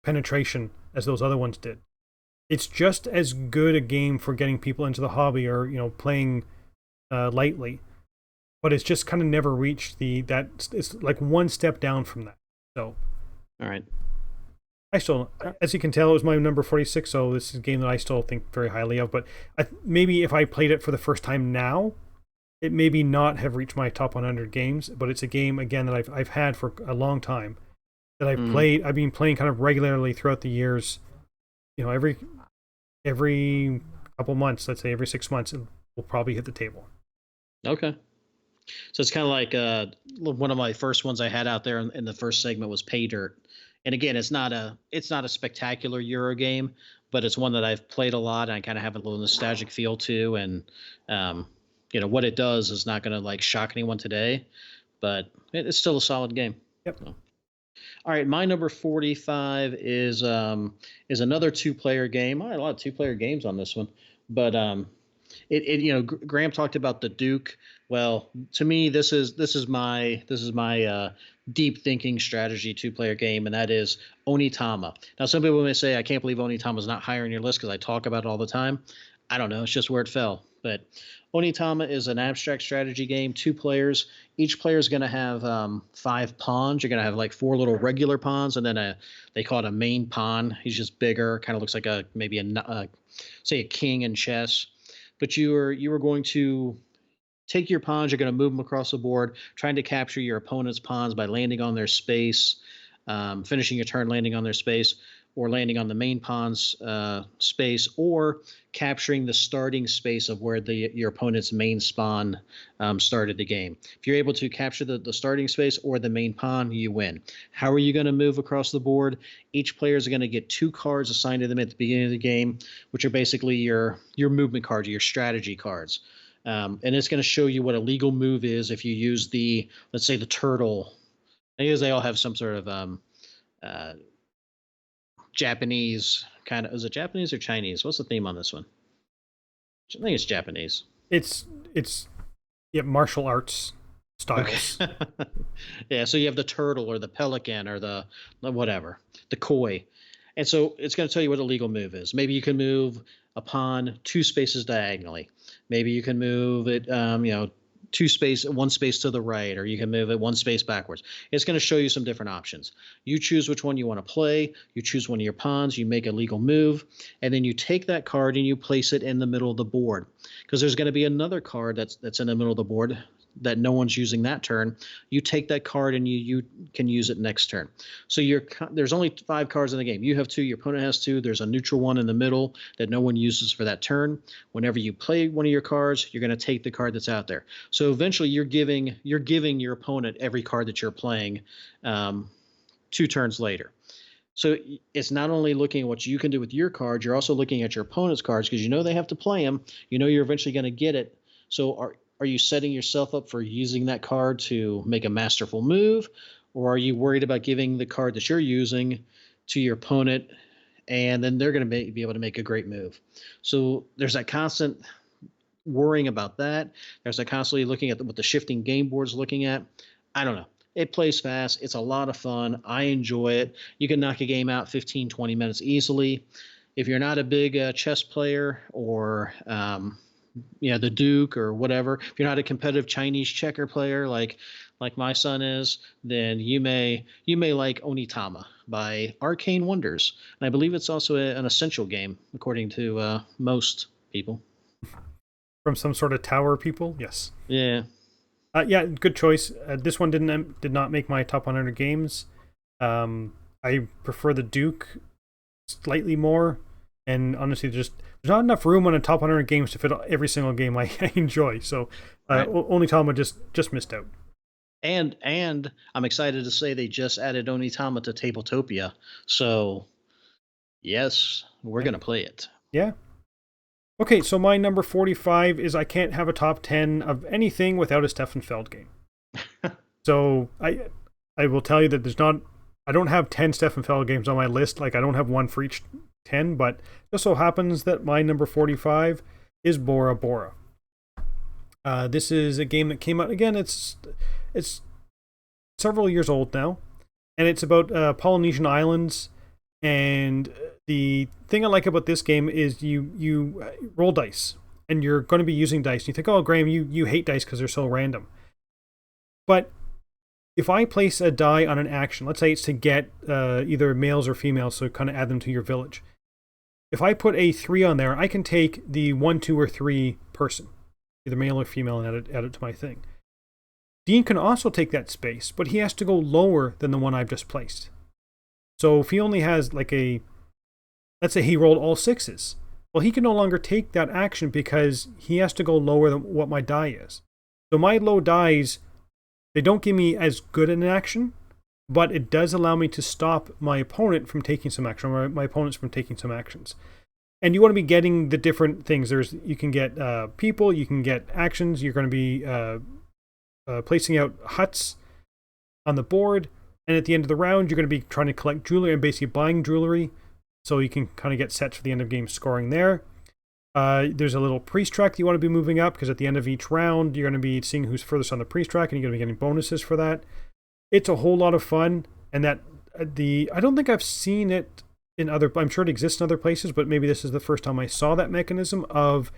penetration as those other ones did. It's just as good a game for getting people into the hobby, or playing lightly, but it's just kind of never reached it's like one step down from that. So, All right. I still, as you can tell, it was my number 46, so this is a game that I still think very highly of. But maybe if I played it for the first time now, it maybe not have reached my top 100 games. But it's a game, again, that I've had for a long time, that I've played. I've been playing kind of regularly throughout the years. Every couple months, let's say every 6 months, it will probably hit the table. Okay. So it's kind of like one of my first ones I had out there in the first segment was Pay Dirt. And again, it's not a spectacular Euro game, but it's one that I've played a lot, and I kind of have a little nostalgic feel to. And what it does is not going to like shock anyone today, but it's still a solid game. Yep. So. All right, my number 45 is another two-player game. A lot of two-player games on this one, but Graeme talked about the Duke. Well, to me, this is my deep thinking strategy two-player game, and that is Onitama. Now, some people may say, I can't believe Onitama is not higher on your list because I talk about it all the time. I don't know. It's just where it fell. But Onitama is an abstract strategy game, two players. Each player is going to have 5 pawns. You're going to have like 4 little regular pawns, and then they call it a main pawn. He's just bigger, kind of looks like maybe say a king in chess. But you are going to take your pawns. You're going to move them across the board, trying to capture your opponent's pawns by landing on their space, finishing your turn landing on their space, or landing on the main pawn's space, or capturing the starting space of where your opponent's main spawn started the game. If you're able to capture the starting space or the main pawn, you win. How are you going to move across the board? Each player is going to get 2 cards assigned to them at the beginning of the game, which are basically your movement cards, your strategy cards. And it's going to show you what a legal move is if you use let's say the turtle. I guess they all have some sort of Japanese kind of. Is it Japanese or Chinese? What's the theme on this one? I think it's Japanese. It's yeah, martial arts Okay. styles. Yeah, so you have the turtle or the pelican or the whatever, the koi. And so it's going to tell you what a legal move is. Maybe you can move a pawn two spaces diagonally. Maybe you can move it, one space to the right, or you can move it one space backwards. It's going to show you some different options. You choose which one you want to play. You choose one of your pawns. You make a legal move, and then you take that card and you place it in the middle of the board because there's going to be another card that's in the middle of the board that no one's using that turn. You take that card and you can use it next turn. So there's only 5 cards in the game. You have 2, your opponent has 2. There's a neutral one in the middle that no one uses for that turn. Whenever you play one of your cards, you're going to take the card that's out there. So eventually you're giving your opponent every card that you're playing 2 turns later. So it's not only looking at what you can do with your cards, you're also looking at your opponent's cards because you know they have to play them. You know you're eventually going to get it. So are you setting yourself up for using that card to make a masterful move, or are you worried about giving the card that you're using to your opponent, and then they're going to be able to make a great move? So there's that constant worrying about that. There's that constantly looking at what the shifting game board's looking at. I don't know. It plays fast. It's a lot of fun. I enjoy it. You can knock a game out 15, 20 minutes easily. If you're not a big chess player or the Duke or whatever, if you're not a competitive Chinese checker player like my son is, then you may like Onitama by Arcane Wonders, and I believe it's also an essential game according to most people. From some sort of tower people. Yes. Yeah. Yeah, good choice. This one did not make my top 100 games. I prefer the Duke slightly more, and honestly, there's not enough room on a top 100 games to fit every single game I enjoy. So, Right. only Tama just missed out. And I'm excited to say they just added Onitama to Tabletopia. So yes, we're Yeah. gonna play it. Yeah. Okay, so my number 45 is I can't have a top 10 of anything without a Stefan Feld game. So I will tell you that I don't have 10 Stefan Feld games on my list. Like I don't have one for each 10, but just so happens that my number 45 is Bora Bora. This is a game that came out again. It's several years old now, and it's about Polynesian islands. And the thing I like about this game is you roll dice, and you're going to be using dice. And you think, oh, Graeme, you hate dice because they're so random. But if I place a die on an action, let's say it's to get either males or females, so kind of add them to your village. If I put a 3 on there, I can take the 1, 2, or 3 person, either male or female, and add it to my thing. Dean can also take that space, but he has to go lower than the one I've just placed. So if he only has let's say he rolled all 6s, well, he can no longer take that action because he has to go lower than what my die is. So my low dies, they don't give me as good an action, but it does allow me to stop my opponent from taking some action, or my opponents from taking some actions. And you want to be getting the different things. You can get people, you can get actions. You're going to be placing out huts on the board, and at the end of the round, you're going to be trying to collect jewelry and basically buying jewelry, so you can kind of get sets for the end of game scoring there. There's a little priest track that you want to be moving up because at the end of each round, you're going to be seeing who's furthest on the priest track, and you're going to be getting bonuses for that. It's a whole lot of fun, and I don't think I've seen it in other. I'm sure it exists in other places, but maybe this is the first time I saw that mechanism of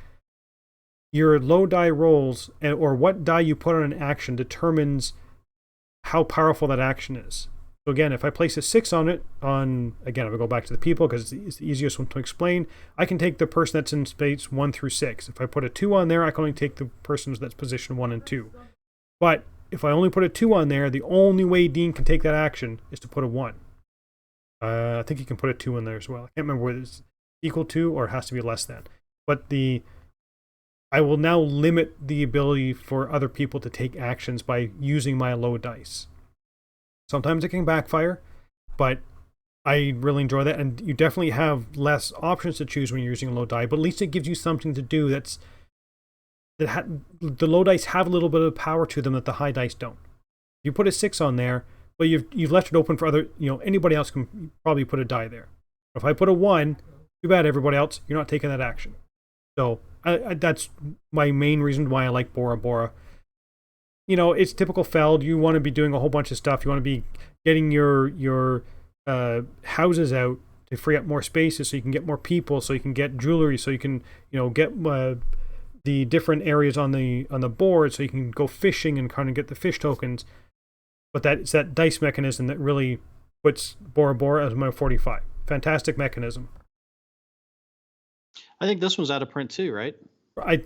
your low die rolls or what die you put on an action determines how powerful that action is. So again, if I place a 6 on it, again, if I go back to the people because it's the easiest one to explain, I can take the person that's in space 1 through 6. If I put a 2 on there, I can only take the person that's position 1 and 2. But if I only put a 2 on there, the only way Dean can take that action is to put a 1. I think you can put a 2 in there as well. I can't remember whether it's equal to or it has to be less than. But I will now limit the ability for other people to take actions by using my low dice. Sometimes it can backfire, but I really enjoy that. And you definitely have less options to choose when you're using a low die, but at least it gives you something to do the low dice have a little bit of power to them that the high dice don't. You put a 6 on there, but you've left it open for other, anybody else can probably put a die there. If I put a 1, too bad everybody else, you're not taking that action. So that's my main reason why I like Bora Bora. It's typical Feld. You want to be doing a whole bunch of stuff. You want to be getting your houses out to free up more spaces, so you can get more people, so you can get jewelry, so you can get the different areas on the board, so you can go fishing and kind of get the fish tokens. But it's that dice mechanism that really puts Bora Bora as my 45. Fantastic mechanism. I think this one's out of print too, right?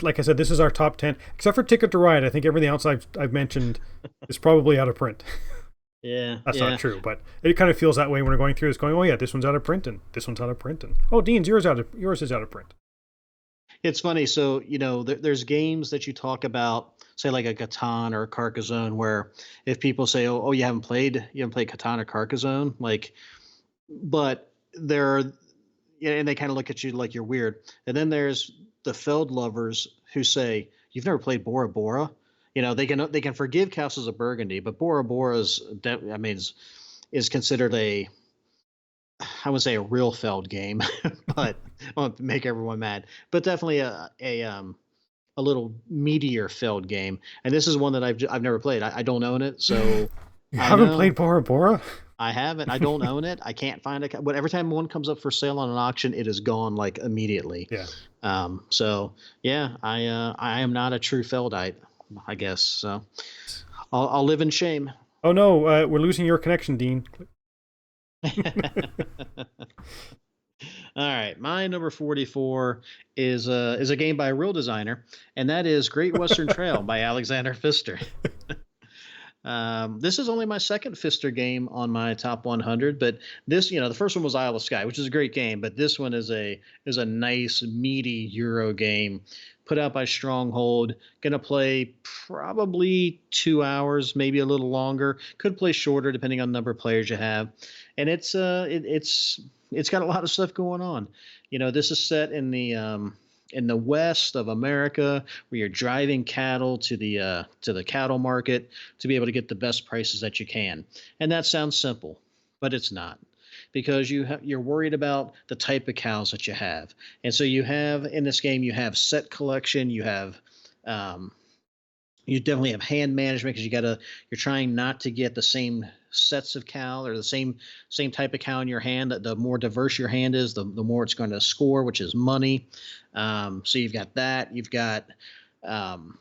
Like I said, this is our top 10, except for Ticket to Ride. I think everything else I've mentioned is probably out of print. Yeah, That's yeah. not true, but it kind of feels that way when we're going through. It's going, oh yeah, this one's out of print, and this one's out of print, and oh, Dean's yours is out of print. It's funny. So, there's games that you talk about, say like a Catan or a Carcassonne, where if people say, "Oh, you haven't played Catan or Carcassonne," like, but they're, yeah, and they kind of look at you like you're weird. And then there's the Feld lovers who say, "You've never played Bora Bora." They can forgive Castles of Burgundy, but Bora Bora is considered I would say a real Feld game, but I won't make everyone mad. But definitely a little meatier Feld game. And this is one that I've never played. I don't own it, so You I haven't know played Bora Bora? I haven't. I don't own it. I can't find it. But every time one comes up for sale on an auction, it is gone like immediately. Yeah. So yeah, I am not a true Feldite, I guess. So I'll live in shame. Oh no, we're losing your connection, Dean. All right, my number 44 is a game by a real designer, and that is Great Western Trail by Alexander Pfister. This is only my second Pfister game on my top 100, but the first one was Isle of Skye, which is a great game, but this one is a nice meaty Euro game, put out by Stronghold. Gonna play probably 2 hours, maybe a little longer. Could play shorter depending on the number of players you have, and it's got a lot of stuff going on. This is set in the west of America, where you're driving cattle to the cattle market to be able to get the best prices that you can. And that sounds simple, but it's not, because you're worried about the type of cows that you have. And so you have in this game, you have set collection, um, you definitely have hand management, because you're trying not to get the same sets of cow, or the same type of cow in your hand. That the more diverse your hand is, the more it's going to score, which is money. So you've got that. Um,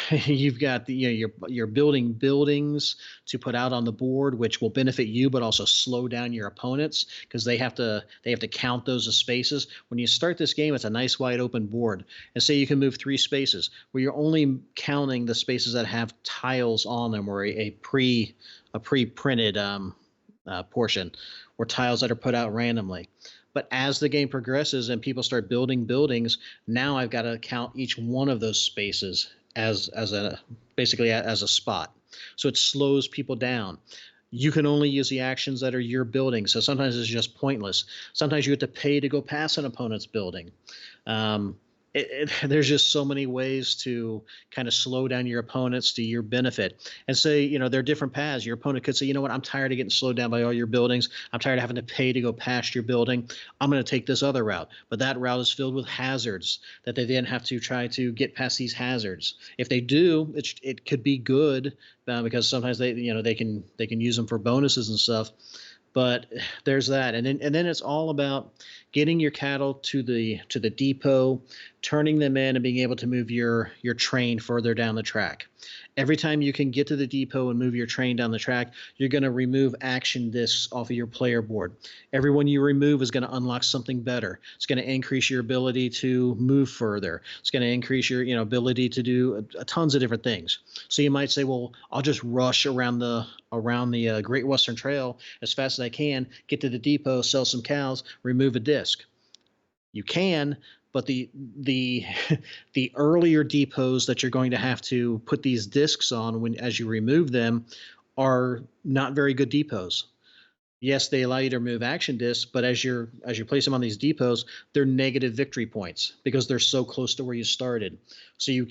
you've got you're building buildings to put out on the board, which will benefit you, but also slow down your opponents, because they have to count those as spaces. When you start this game, it's a nice wide open board, and say you can move 3 spaces, where you're only counting the spaces that have tiles on them, or a pre-printed portion, or tiles that are put out randomly. But as the game progresses and people start building buildings, now I've got to count each one of those spaces as a basically as a spot. So it slows people down. You can only use the actions that are your building. So sometimes it's just pointless. Sometimes you have to pay to go past an opponent's building. Um, there's just so many ways to kind of slow down your opponents to your benefit. And say, there are different paths. Your opponent could say, you know what, I'm tired of getting slowed down by all your buildings. I'm tired of having to pay to go past your building. I'm going to take this other route. But that route is filled with hazards that they then have to try to get past these hazards. If they do, it could be good, because sometimes they can use them for bonuses and stuff. But there's that, and then it's all about getting your cattle to the depot, turning them in, and being able to move your train further down the track. Every time you can get to the depot and move your train down the track, you're going to remove action discs off of your player board. Every one you remove is going to unlock something better. It's going to increase your ability to move further. It's going to increase your ability to do tons of different things. So you might say, well, I'll just rush around the Great Western Trail as fast as I can, get to the depot, sell some cows, remove a disc. You can, but the the earlier depots that you're going to have to put these discs on as you remove them are not very good depots. Yes, they allow you to remove action discs, but as you place them on these depots, they're negative victory points, because they're so close to where you started. So I mean,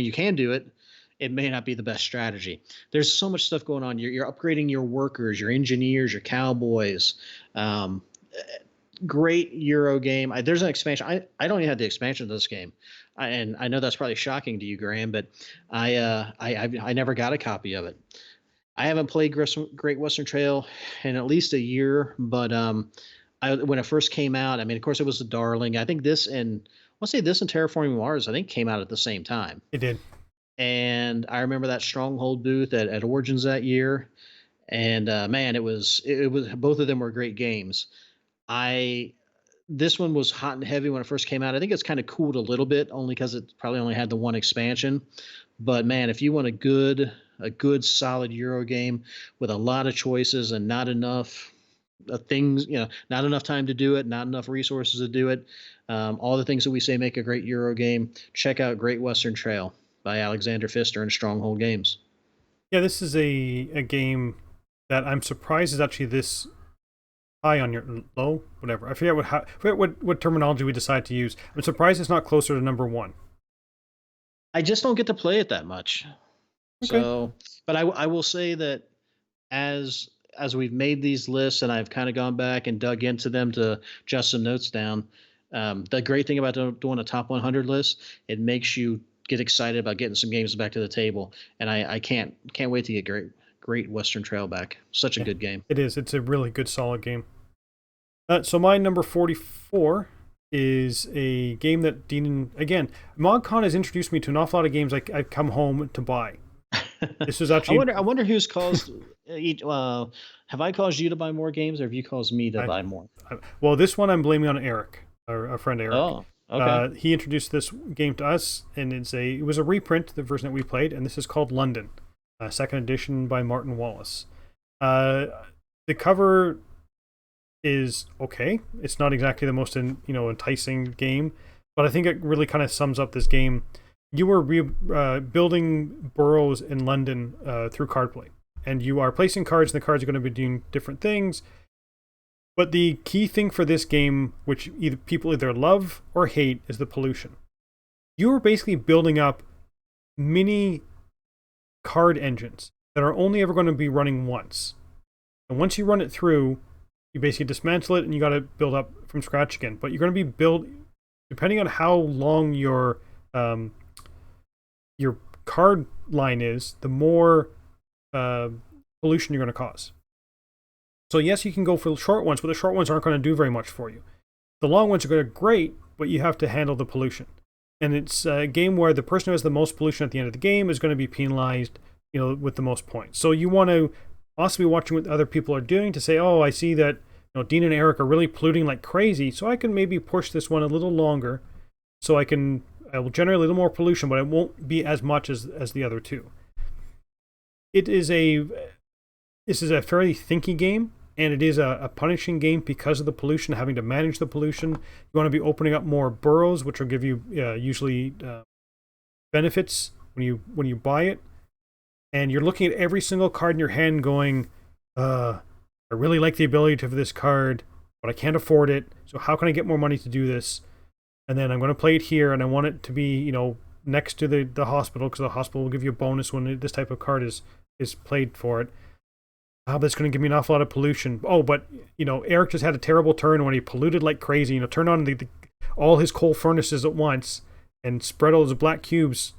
you can do it. It may not be the best strategy. There's so much stuff going on. You're upgrading your workers, your engineers, your cowboys. Um, great Euro game. There's an expansion. I don't even have the expansion of this game, and I know that's probably shocking to you, Graham, but I never got a copy of it. I haven't played Great Western Trail in at least a year, but when it first came out, I mean, of course, it was a darling. I think let's say this and Terraforming Mars, I think came out at the same time. It did. And I remember that Stronghold booth at Origins that year, and man, it was both of them were great games. I This one was hot and heavy when it first came out. I think it's kind of cooled a little bit only because it probably only had the one expansion. But man, if you want a good solid Euro game with a lot of choices and not enough things, not enough time to do it, not enough resources to do it, all the things that we say make a great Euro game, check out Great Western Trail by Alexander Pfister and Stronghold Games. Yeah, this is a game that I'm surprised is actually this high on your low, whatever. I forget what terminology we decide to use. I'm surprised it's not closer to number one. I just don't get to play it that much. Okay. So, but I will say that as we've made these lists and I've kind of gone back and dug into them to jot some notes down, the great thing about doing a top 100 list, it makes you get excited about getting some games back to the table, and I can't wait to get Great Western Trail back. Such a Yeah, good game. it is. It's a really good, solid game. So my number 44 is a game that Dean, again, ModCon has introduced me to an awful lot of games I've come home to buy. This was I actually, wonder. I wonder who's caused each. Have I caused you to buy more games, or have you caused me to I, buy more? well, this one I'm blaming on Eric, our friend Eric. Oh, okay. He introduced this game to us, and it was a reprint, the version that we played, and this is called London, second edition by Martin Wallace. The cover is okay. It's not exactly the most enticing game, but I think it really kind of sums up this game. You were building boroughs in London through card play, and you are placing cards, and the cards are going to be doing different things. But the key thing for this game, which people either love or hate, is the pollution. You are basically building up mini card engines that are only ever going to be running once. And once you run it through, you basically dismantle it and you got to build up from scratch again. But you're going to be depending on how long your card line is, the more pollution you're going to cause. So yes, you can go for the short ones, but the short ones aren't going to do very much for you. The long ones are going to be great, but you have to handle the pollution. And it's a game where the person who has the most pollution at the end of the game is going to be penalized, with the most points. So you want to also be watching what other people are doing to say, oh, I see that Dean and Eric are really polluting like crazy, so I can maybe push this one a little longer, so I will generate a little more pollution, but it won't be as much as the other two. This is a fairly thinky game, and it is a punishing game because of the pollution, having to manage the pollution. You want to be opening up more boroughs, which will give you usually benefits when you buy it. And you're looking at every single card in your hand going, I really like the ability of this card, but I can't afford it. So how can I get more money to do this? And then I'm going to play it here, and I want it to be, next to the hospital, because the hospital will give you a bonus when this type of card is played for it. That's going to give me an awful lot of pollution. Oh, but, Eric just had a terrible turn when he polluted like crazy. Turned on all his coal furnaces at once and spread all those black cubes.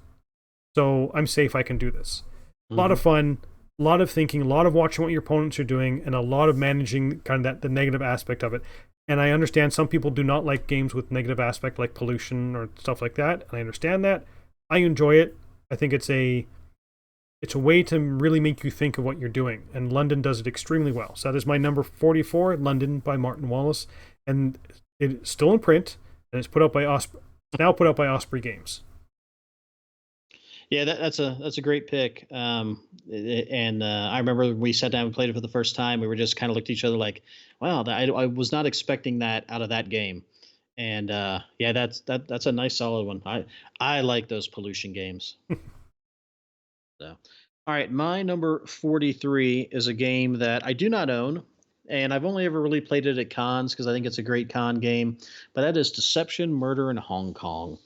So I'm safe, I can do this. A lot of fun, a lot of thinking, a lot of watching what your opponents are doing, and a lot of managing kind of the negative aspect of it. And I understand some people do not like games with negative aspect like pollution or stuff like that, and I understand that. I enjoy it. I think it's a way to really make you think of what you're doing, and London does it extremely well. So that is my number 44, London by Martin Wallace, and it's still in print, and it's now put out by Osprey Games. Yeah, that's a great pick. And I remember when we sat down and played it for the first time, we were just kind of looked at each other like, "Wow, I was not expecting that out of that game." And yeah, that's a nice solid one. I like those pollution games. So, all right, my number 43 is a game that I do not own, and I've only ever really played it at cons because I think it's a great con game. But that is Deception, Murder in Hong Kong,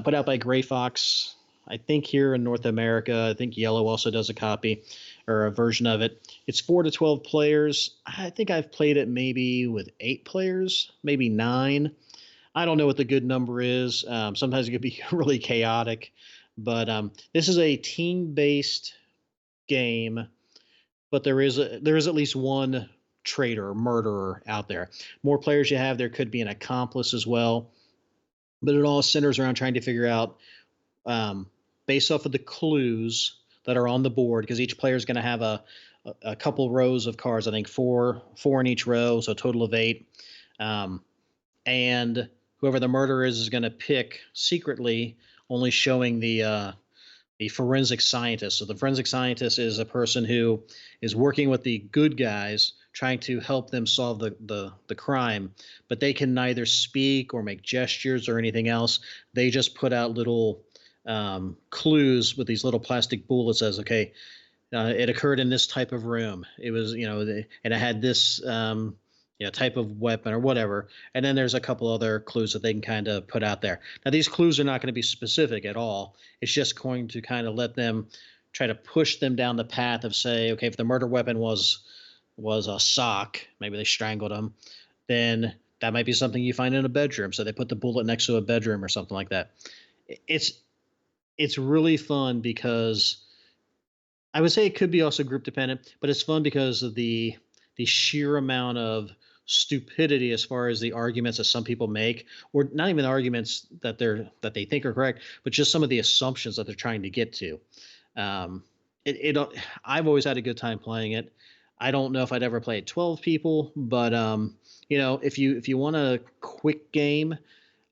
put out by Gray Fox. I think here in North America. I think Yellow also does a copy. or a version of it. It's 4 to 12 players. I think I've played it maybe with 8 players, maybe 9. I don't know what the good number is. Sometimes it could be really chaotic, but this is a team-based game. But there is at least one traitor, or murderer out there. More players you have, there could be an accomplice as well. But it all centers around trying to figure out, um, based off of the clues that are on the board, because each player is going to have a couple rows of cards. I think four in each row, so a total of 8. Um, and whoever the murderer is going to pick secretly, only showing the forensic scientist. So the forensic scientist is a person who is working with the good guys, trying to help them solve the crime, but they can neither speak or make gestures or anything else. They just put out little clues with these little plastic bullets. Says, okay, it occurred in this type of room. It was, and it had this, type of weapon or whatever. And then there's a couple other clues that they can kind of put out there. Now, these clues are not going to be specific at all. It's just going to kind of let them try to push them down the path of, say, okay, if the murder weapon was a sock, maybe they strangled him, then that might be something you find in a bedroom. So they put the bullet next to a bedroom or something like that. It's it's really fun because I would say it could be also group dependent, but it's fun because of the sheer amount of stupidity as far as the arguments that some people make, or not even arguments that they think are correct, but just some of the assumptions that they're trying to get to. Um, I've always had a good time playing it. I don't know if I'd ever play it 12 people, but if you want a quick game,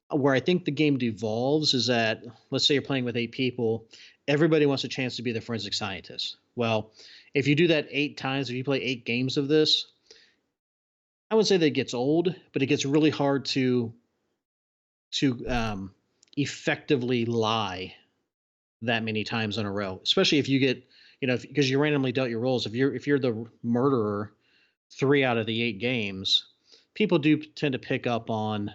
where I think the game devolves is that, let's say you're playing with 8 people, everybody wants a chance to be the forensic scientist. Well, if you do that 8 times, if you play 8 games of this, I would say that it gets old, but it gets really hard to effectively lie that many times in a row, especially if you get, because you randomly dealt your roles. If you're the murderer 3 out of the 8 games, people do tend to pick up on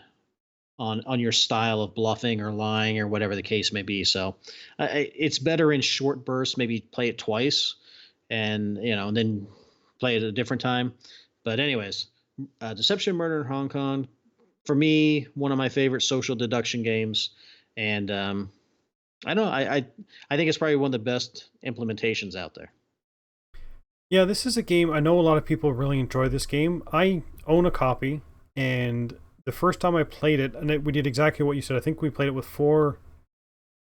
your style of bluffing or lying or whatever the case may be. So it's better in short bursts. Maybe play it twice, and then play it at a different time. But anyways, Deception, Murder in Hong Kong, for me, one of my favorite social deduction games, and I don't know, I think it's probably one of the best implementations out there. Yeah, this is a game. I know a lot of people really enjoy this game. I own a copy, and the first time I played it, we did exactly what you said. I think we played it with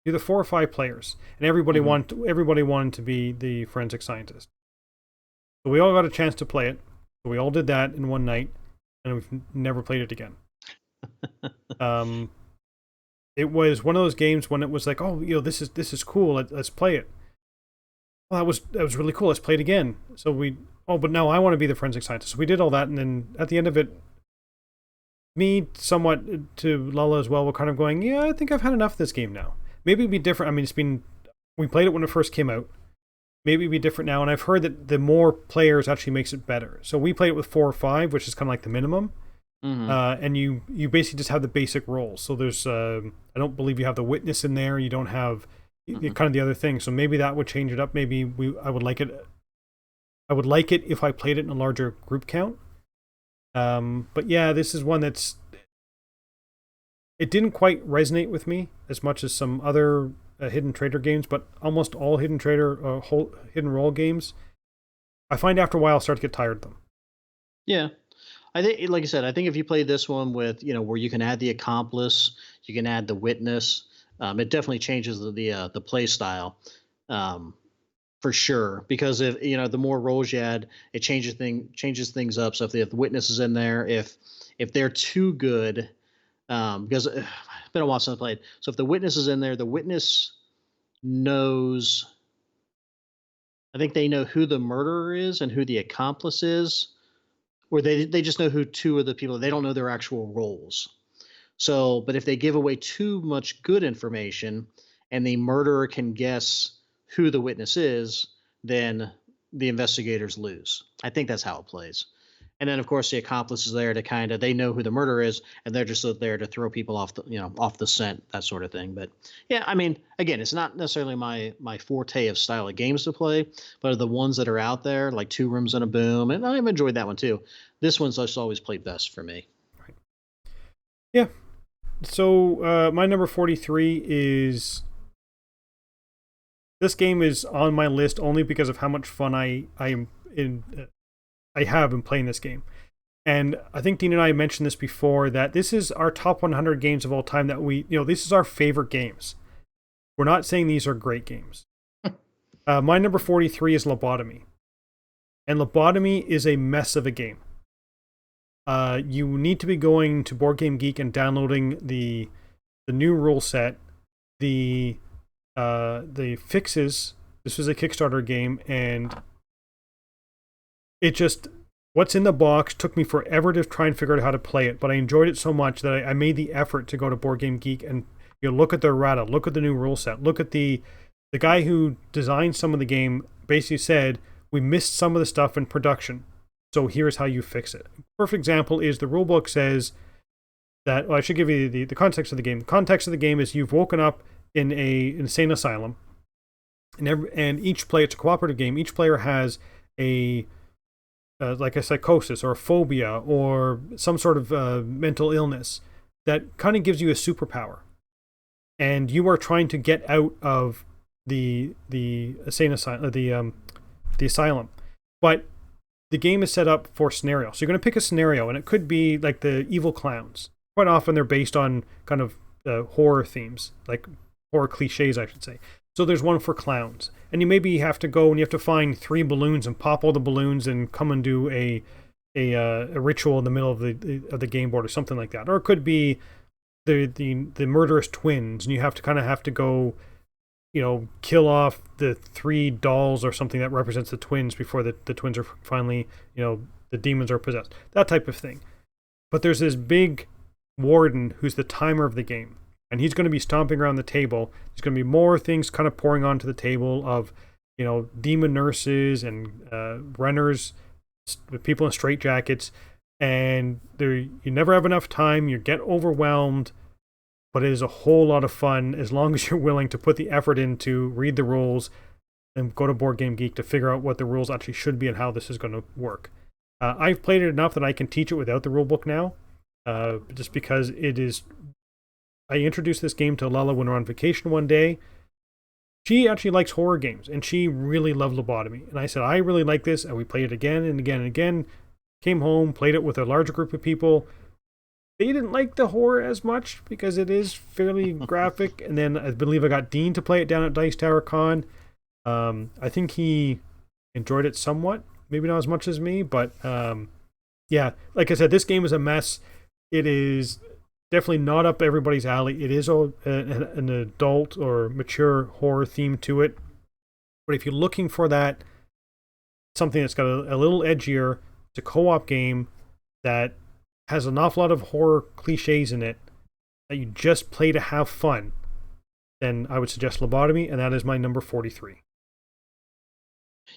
either 4 or 5 players, and Hmm. everybody wanted to be the forensic scientist. So we all got a chance to play it. So we all did that in one night, and we've never played it again. Um, it was one of those games when it was like, oh, this is cool. Let's play it. Well, that was really cool. Let's play it again. So but now I want to be the forensic scientist. So we did all that, and then at the end of it, me somewhat to Lala as well, we're kind of going, yeah, I think I've had enough of this game now. Maybe it'd be different. I mean, we played it when it first came out. Maybe it'd be different now. And I've heard that the more players actually makes it better. So we played it with 4 or 5, which is kind of like the minimum. Hmm. And you basically just have the basic roles. So there's I don't believe you have the witness in there. You don't have Hmm. kind of the other thing. So maybe that would change it up. Maybe I would like it. I would like it if I played it in a larger group count. But yeah, this is one it didn't quite resonate with me as much as some other hidden trader games, but almost all hidden role games, I find after a while I start to get tired of them. Yeah. I think, like I said, I think if you play this one with, where you can add the accomplice, you can add the witness, it definitely changes the play style, um, for sure. Because if the more roles you add, it changes things up. So if the witness is in there, if they're too good, because it's been a while since I played. So if the witness is in there, the witness knows. I think they know who the murderer is and who the accomplice is, or they just know who 2 of the people. They don't know their actual roles. So, but if they give away too much good information and the murderer can guess who the witness is, then the investigators lose. I think that's how it plays. And then of course the accomplice is there to kind of, they know who the murderer is, and they're just there to throw people off the, off the scent, that sort of thing. But yeah, I mean, again, it's not necessarily my forte of style of games to play, but the ones that are out there, like Two Rooms and a Boom, and I've enjoyed that one too. This one's just always played best for me. Right. Yeah. So my number 43 is, this game is on my list only because of how much fun I am in. I have in playing this game. And I think Dean and I mentioned this before, that this is our top 100 games of all time, that this is our favorite games. We're not saying these are great games. My number 43 is Lobotomy. And Lobotomy is a mess of a game. You need to be going to Board Game Geek and downloading the new rule set, the fixes. This was a Kickstarter game, and it just, what's in the box took me forever to try and figure out how to play it, but I enjoyed it so much that I made the effort to go to Board Game Geek and look at the errata, look at the new rule set, look at the guy who designed some of the game basically said, we missed some of the stuff in production, so here's how you fix it. Perfect example is the rule book says that, well, I should give you the context of the game. The context of the game is you've woken up in an insane asylum, and each player, it's a cooperative game, each player has like a psychosis or a phobia or some sort of mental illness that kind of gives you a superpower, and you are trying to get out of the insane asylum, the asylum. But the game is set up for scenario, so you're going to pick a scenario, and it could be like the evil clowns. Quite often they're based on kind of horror themes, like horror cliches, I should say. So there's one for clowns, and you maybe have to go and you have to find 3 balloons and pop all the balloons and come and do a ritual in the middle of the game board or something like that. Or it could be the murderous twins, and you have to go, kill off the 3 dolls or something that represents the twins before the twins are finally, the demons are possessed. That type of thing. But there's this big warden who's the timer of the game, and he's going to be stomping around the table. There's going to be more things kind of pouring onto the table of, demon nurses and runners, people in straitjackets, and you never have enough time. You get overwhelmed, but it is a whole lot of fun as long as you're willing to put the effort in to read the rules and go to Board Game Geek to figure out what the rules actually should be and how this is going to work. I've played it enough that I can teach it without the rule book now, just because it is. I introduced this game to Lella when we were on vacation one day. She actually likes horror games, and she really loved Lobotomy. And I said, I really like this, and we played it again and again and again. Came home, played it with a larger group of people. They didn't like the horror as much because it is fairly graphic. And then I believe I got Dean to play it down at Dice Tower Con. I think he enjoyed it somewhat, maybe not as much as me, but yeah, like I said, this game is a mess. It is definitely not up everybody's alley. It is an adult or mature horror theme to it. But if you're looking for that, something that's got a little edgier, it's a co-op game that has an awful lot of horror cliches in it that you just play to have fun, then I would suggest Lobotomy, and that is my number 43.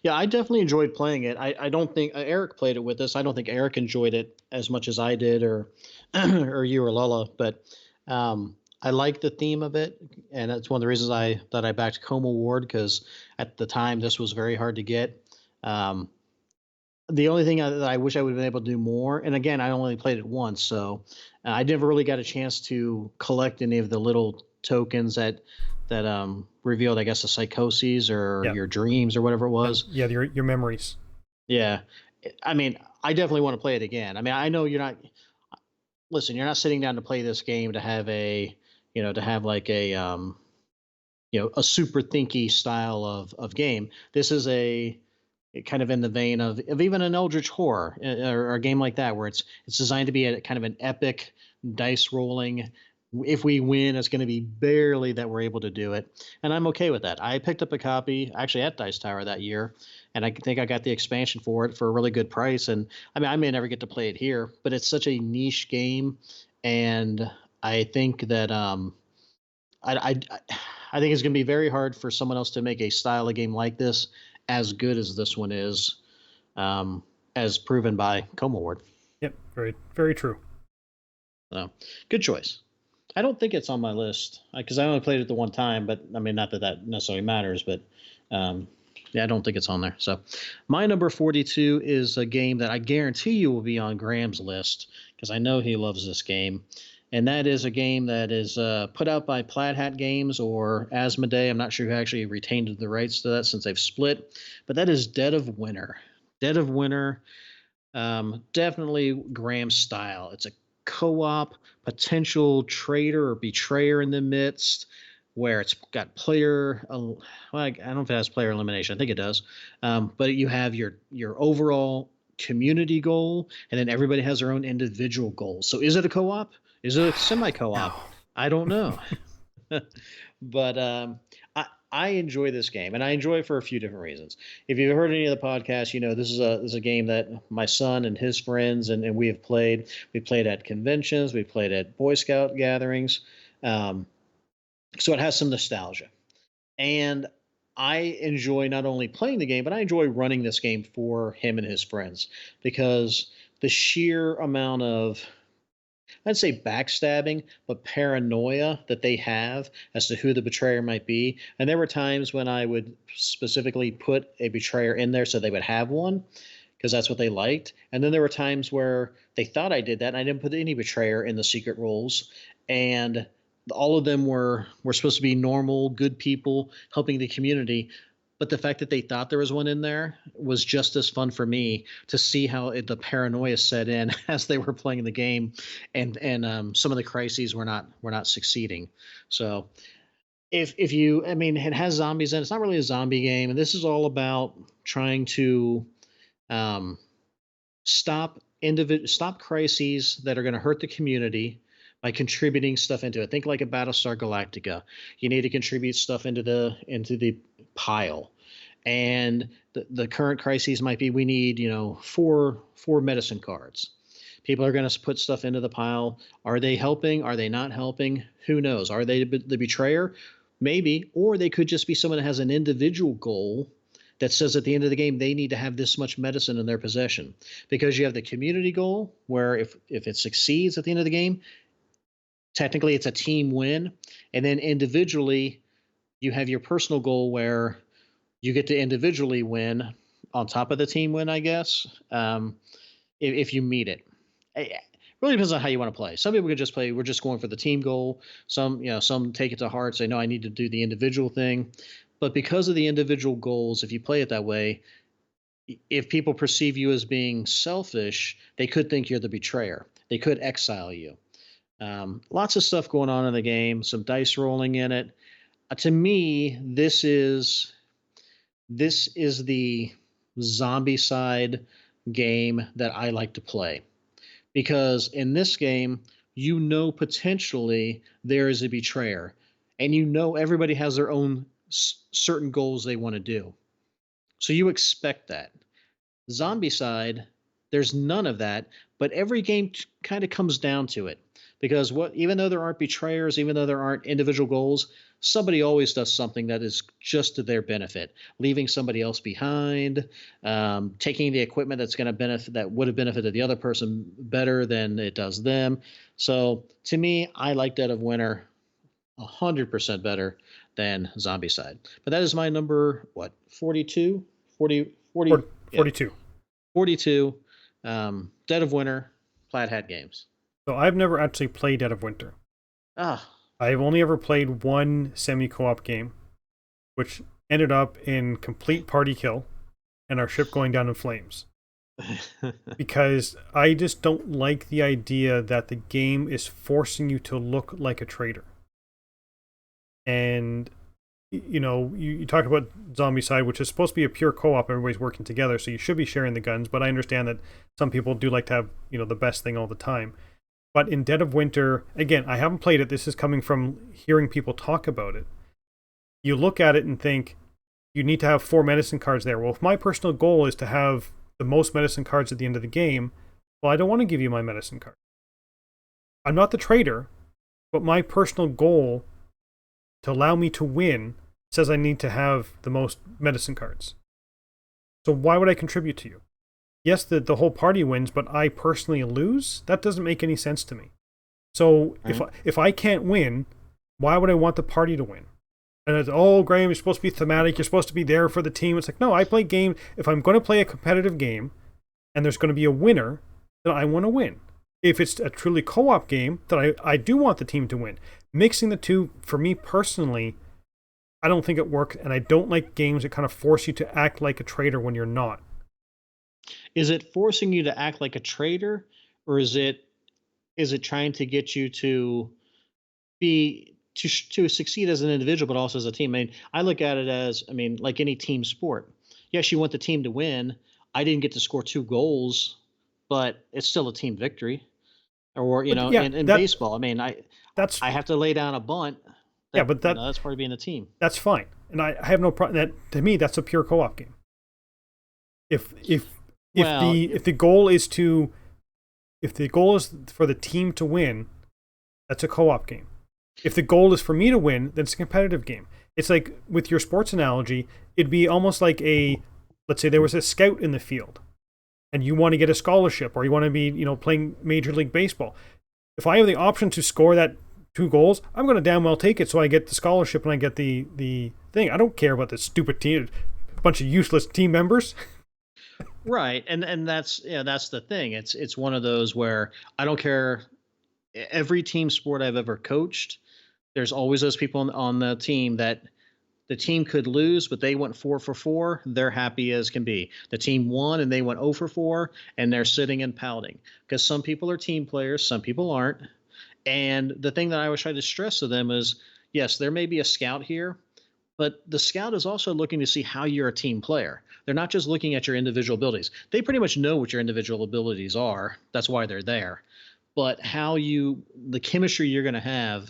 Yeah, I definitely enjoyed playing it. I don't think Eric played it with us. I don't think Eric enjoyed it as much as I did, or or you or Lala. But I like the theme of it, and that's one of the reasons I backed Coma Ward, because at the time this was very hard to get. The only thing that I wish I would have been able to do more, and again, I only played it once, so I never really got a chance to collect any of the little tokens that revealed, I guess, the psychoses or Yeah. your dreams or whatever it was. Yeah, your memories. Yeah. I mean, I definitely want to play it again. I mean, I know you're not, listen, you're not sitting down to play this game to have to have like a super thinky style of game. This is kind of in the vein of even an Eldritch Horror, or a game like that, where it's designed to be a kind of an epic dice rolling. If we win, it's going to be barely that we're able to do it, and I'm okay with that. I picked up a copy actually at Dice Tower that year, and I think I got the expansion for it for a really good price. And I mean, I may never get to play it here, but it's such a niche game, and I think that I I think it's going to be very hard for someone else to make a style of game like this as good as this one is. as proven by Coma Ward. Yep, very, very true. So, good choice. I don't think it's on my list because I only played it the one time, but I mean, not that that necessarily matters, but yeah, I don't think it's on there. So, my number 42 is a game that I guarantee you will be on Graham's list because I know he loves this game. And that is a game that is put out by Plaid Hat Games or Asmodee. I'm not sure who actually retained the rights to that since they've split, but that is Dead of Winter. Dead of Winter, definitely Graham's style. It's a co-op potential traitor or betrayer in the midst where it's got player well, I don't know if it has player elimination. I think it does. But you have your overall community goal, and then everybody has their own individual goals. So is it a co-op? Is it a semi-co-op? No. I don't know. But I enjoy this game, and I enjoy it for a few different reasons. If you've heard any of the podcasts, you know this is a game that my son and his friends and we have played. We played at conventions, we played at Boy Scout gatherings, um, so it has some nostalgia. And I enjoy not only playing the game, but I enjoy running this game for him and his friends because the sheer amount of I'd say backstabbing, but paranoia that they have as to who the betrayer might be. And there were times when I would specifically put a betrayer in there so they would have one because that's what they liked. And then there were times where they thought I did that and I didn't put any betrayer in the secret roles. And all of them were supposed to be normal, good people helping the community. But the fact that they thought there was one in there was just as fun for me to see how the paranoia set in as they were playing the game, and some of the crises were not succeeding. So if you, I mean, it has zombies in it. It's not really a zombie game, and this is all about trying to um, stop crises that are going to hurt the community by contributing stuff into it. Think like a Battlestar Galactica. You need to contribute stuff into the pile. And the current crises might be we need, four medicine cards. People are going to put stuff into the pile. Are they helping? Are they not helping? Who knows? Are they the betrayer? Maybe. Or they could just be someone that has an individual goal that says at the end of the game they need to have this much medicine in their possession. Because you have the community goal where if it succeeds at the end of the game, technically it's a team win. And then individually, you have your personal goal where you get to individually win on top of the team win, I guess, if you meet it. It really depends on how you want to play. Some people could just play, we're just going for the team goal. Some take it to heart, say, no, I need to do the individual thing. But because of the individual goals, if you play it that way, if people perceive you as being selfish, they could think you're the betrayer. They could exile you. Lots of stuff going on in the game, some dice rolling in it. To me, this is the zombie side game that I like to play. Because in this game, potentially there is a betrayer, and everybody has their own certain goals they want to do. So you expect that. Zombie side, there's none of that, but every game kind of comes down to it. Because even though there aren't betrayers, even though there aren't individual goals, somebody always does something that is just to their benefit, leaving somebody else behind, taking the equipment that would have benefited the other person better than it does them. So to me, I like Dead of Winter 100% better than Zombicide. But that is my number, 42? 40, 42. Yeah, 42, Dead of Winter, Plaid Hat Games. So I've never actually played Dead of Winter. Ah. I've only ever played one semi-co-op game, which ended up in complete party kill and our ship going down in flames. Because I just don't like the idea that the game is forcing you to look like a traitor. And, you talked about Zombicide, which is supposed to be a pure co-op, everybody's working together, so you should be sharing the guns, but I understand that some people do like to have, the best thing all the time. But in Dead of Winter, again, I haven't played it. This is coming from hearing people talk about it. You look at it and think, you need to have 4 medicine cards there. Well, if my personal goal is to have the most medicine cards at the end of the game, well, I don't want to give you my medicine card. I'm not the traitor, but my personal goal to allow me to win says I need to have the most medicine cards. So why would I contribute to you? yes, the whole party wins, but I personally lose. That doesn't make any sense to me. So Right. if I can't win, why would I want the party to win? And it's, oh, Graeme, you're supposed to be thematic. You're supposed to be there for the team. It's like, no, I play game. If I'm going to play a competitive game and there's going to be a winner, then I want to win. If it's a truly co-op game, then I do want the team to win. Mixing the two, for me personally, I don't think it works. And I don't like games that kind of force you to act like a traitor when you're not. Is it forcing you to act like a traitor, or is it trying to get you to to succeed as an individual, but also as a team? I mean, I look at it as, I mean, like any team sport. Yes, you want the team to win. I didn't get to score 2 goals, but it's still a team victory. Or But yeah, in baseball, I mean, that's I have to lay down a bunt. yeah, That but that's part of being a team. that's fine, and I have no problem. That to me, that's a pure co-op game. If if Well, if the goal is to if the goal is for the team to win, that's a co-op game. If the goal is for me to win, then it's a competitive game. It's like with your sports analogy, it'd be almost like let's say there was a scout in the field and you want to get a scholarship or you want to be, playing Major League Baseball. If I have the option to score that 2 goals, I'm going to damn well take it so I get the scholarship and I get the thing. I don't care about the stupid team, bunch of useless team members. right, and that's the thing. It's one of those where I don't care. Every team sport I've ever coached, there's always those people on the team that the team could lose, but they went 4 for 4. They're happy as can be. The team won and they went 0 for 4, and they're sitting and pouting because some people are team players, some people aren't. And the thing that I always try to stress to them is, yes, there may be a scout here, but the scout is also looking to see how you're a team player. They're not just looking at your individual abilities. They pretty much know what your individual abilities are. That's why they're there. But the chemistry you're going to have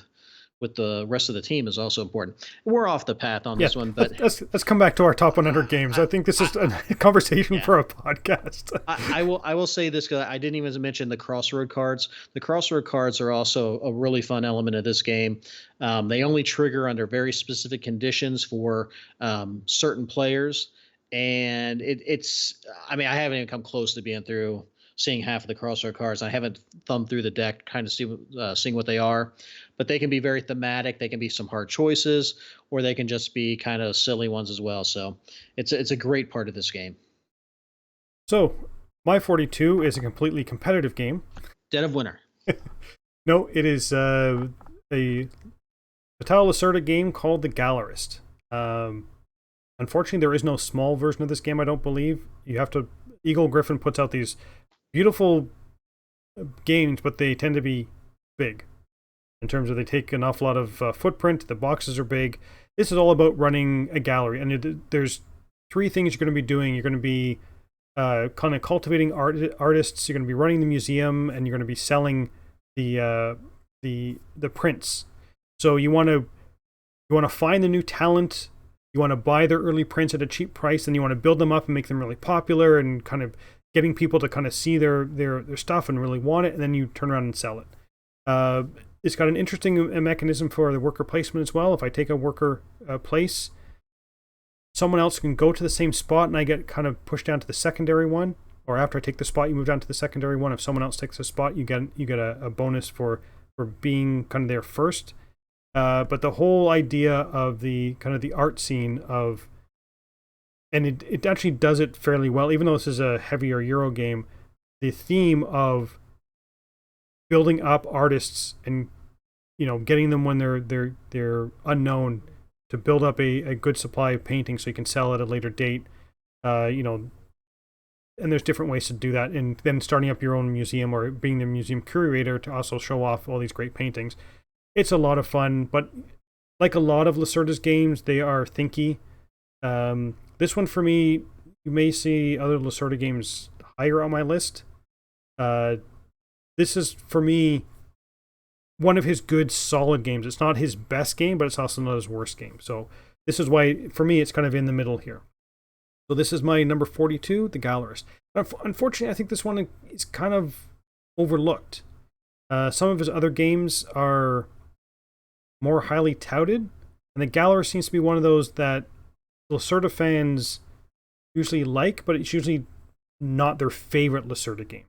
with the rest of the team is also important. We're off the path on Yeah, this one, but let's come back to our top 100 games. I think this is a conversation yeah, for a podcast. I will say this because I didn't even mention the crossroad cards. The crossroad cards are also a really fun element of this game. They only trigger under very specific conditions for certain players, and it's. I mean, I haven't even come close to being through seeing half of the crossroad cards. I haven't thumbed through the deck, kind of seeing what they are, but they can be very thematic. They can be some hard choices, or they can just be kind of silly ones as well. So it's a great part of this game. So, my 42 is a completely competitive game. Dead of Winter. No, it is a Vital Lacerda game called The Gallerist. Unfortunately, there is no small version of this game, I don't believe. You have to. Eagle Griffin puts out these beautiful games, but they tend to be big in terms of they take an awful lot of footprint. The boxes are big. This is all about running a gallery, and there's 3 things you're going to be doing. You're going to be kind of cultivating artists. You're going to be running the museum, and you're going to be selling the prints. So you want to find the new talent. You want to buy their early prints at a cheap price, and you want to build them up and make them really popular, and kind of getting people to kind of see their stuff and really want it, and then you turn around and sell it. It's got an interesting mechanism for the worker placement as well. If I take a worker place, someone else can go to the same spot, and I get kind of pushed down to the secondary one. Or after I take the spot, you move down to the secondary one. If someone else takes a spot, you get a bonus for being kind of there first. But the whole idea of the kind of the art scene of, and it actually does it fairly well, even though this is a heavier Euro game. The theme of building up artists and getting them when they're unknown, to build up a good supply of painting so you can sell at a later date. And there's different ways to do that, and then starting up your own museum or being the museum curator to also show off all these great paintings. It's a lot of fun, but like a lot of Lacerda's games, they are thinky. This one for me, you may see other Lacerda games higher on my list. This is for me one of his good solid games. It's not his best game, but it's also not his worst game. So this is why for me it's kind of in the middle here. So this is my number 42, The Gallerist. Unfortunately, I think this one is kind of overlooked. Some of his other games are more highly touted, and The Gallerist seems to be one of those that Lacerda fans usually like, but it's usually not their favorite Lacerda game.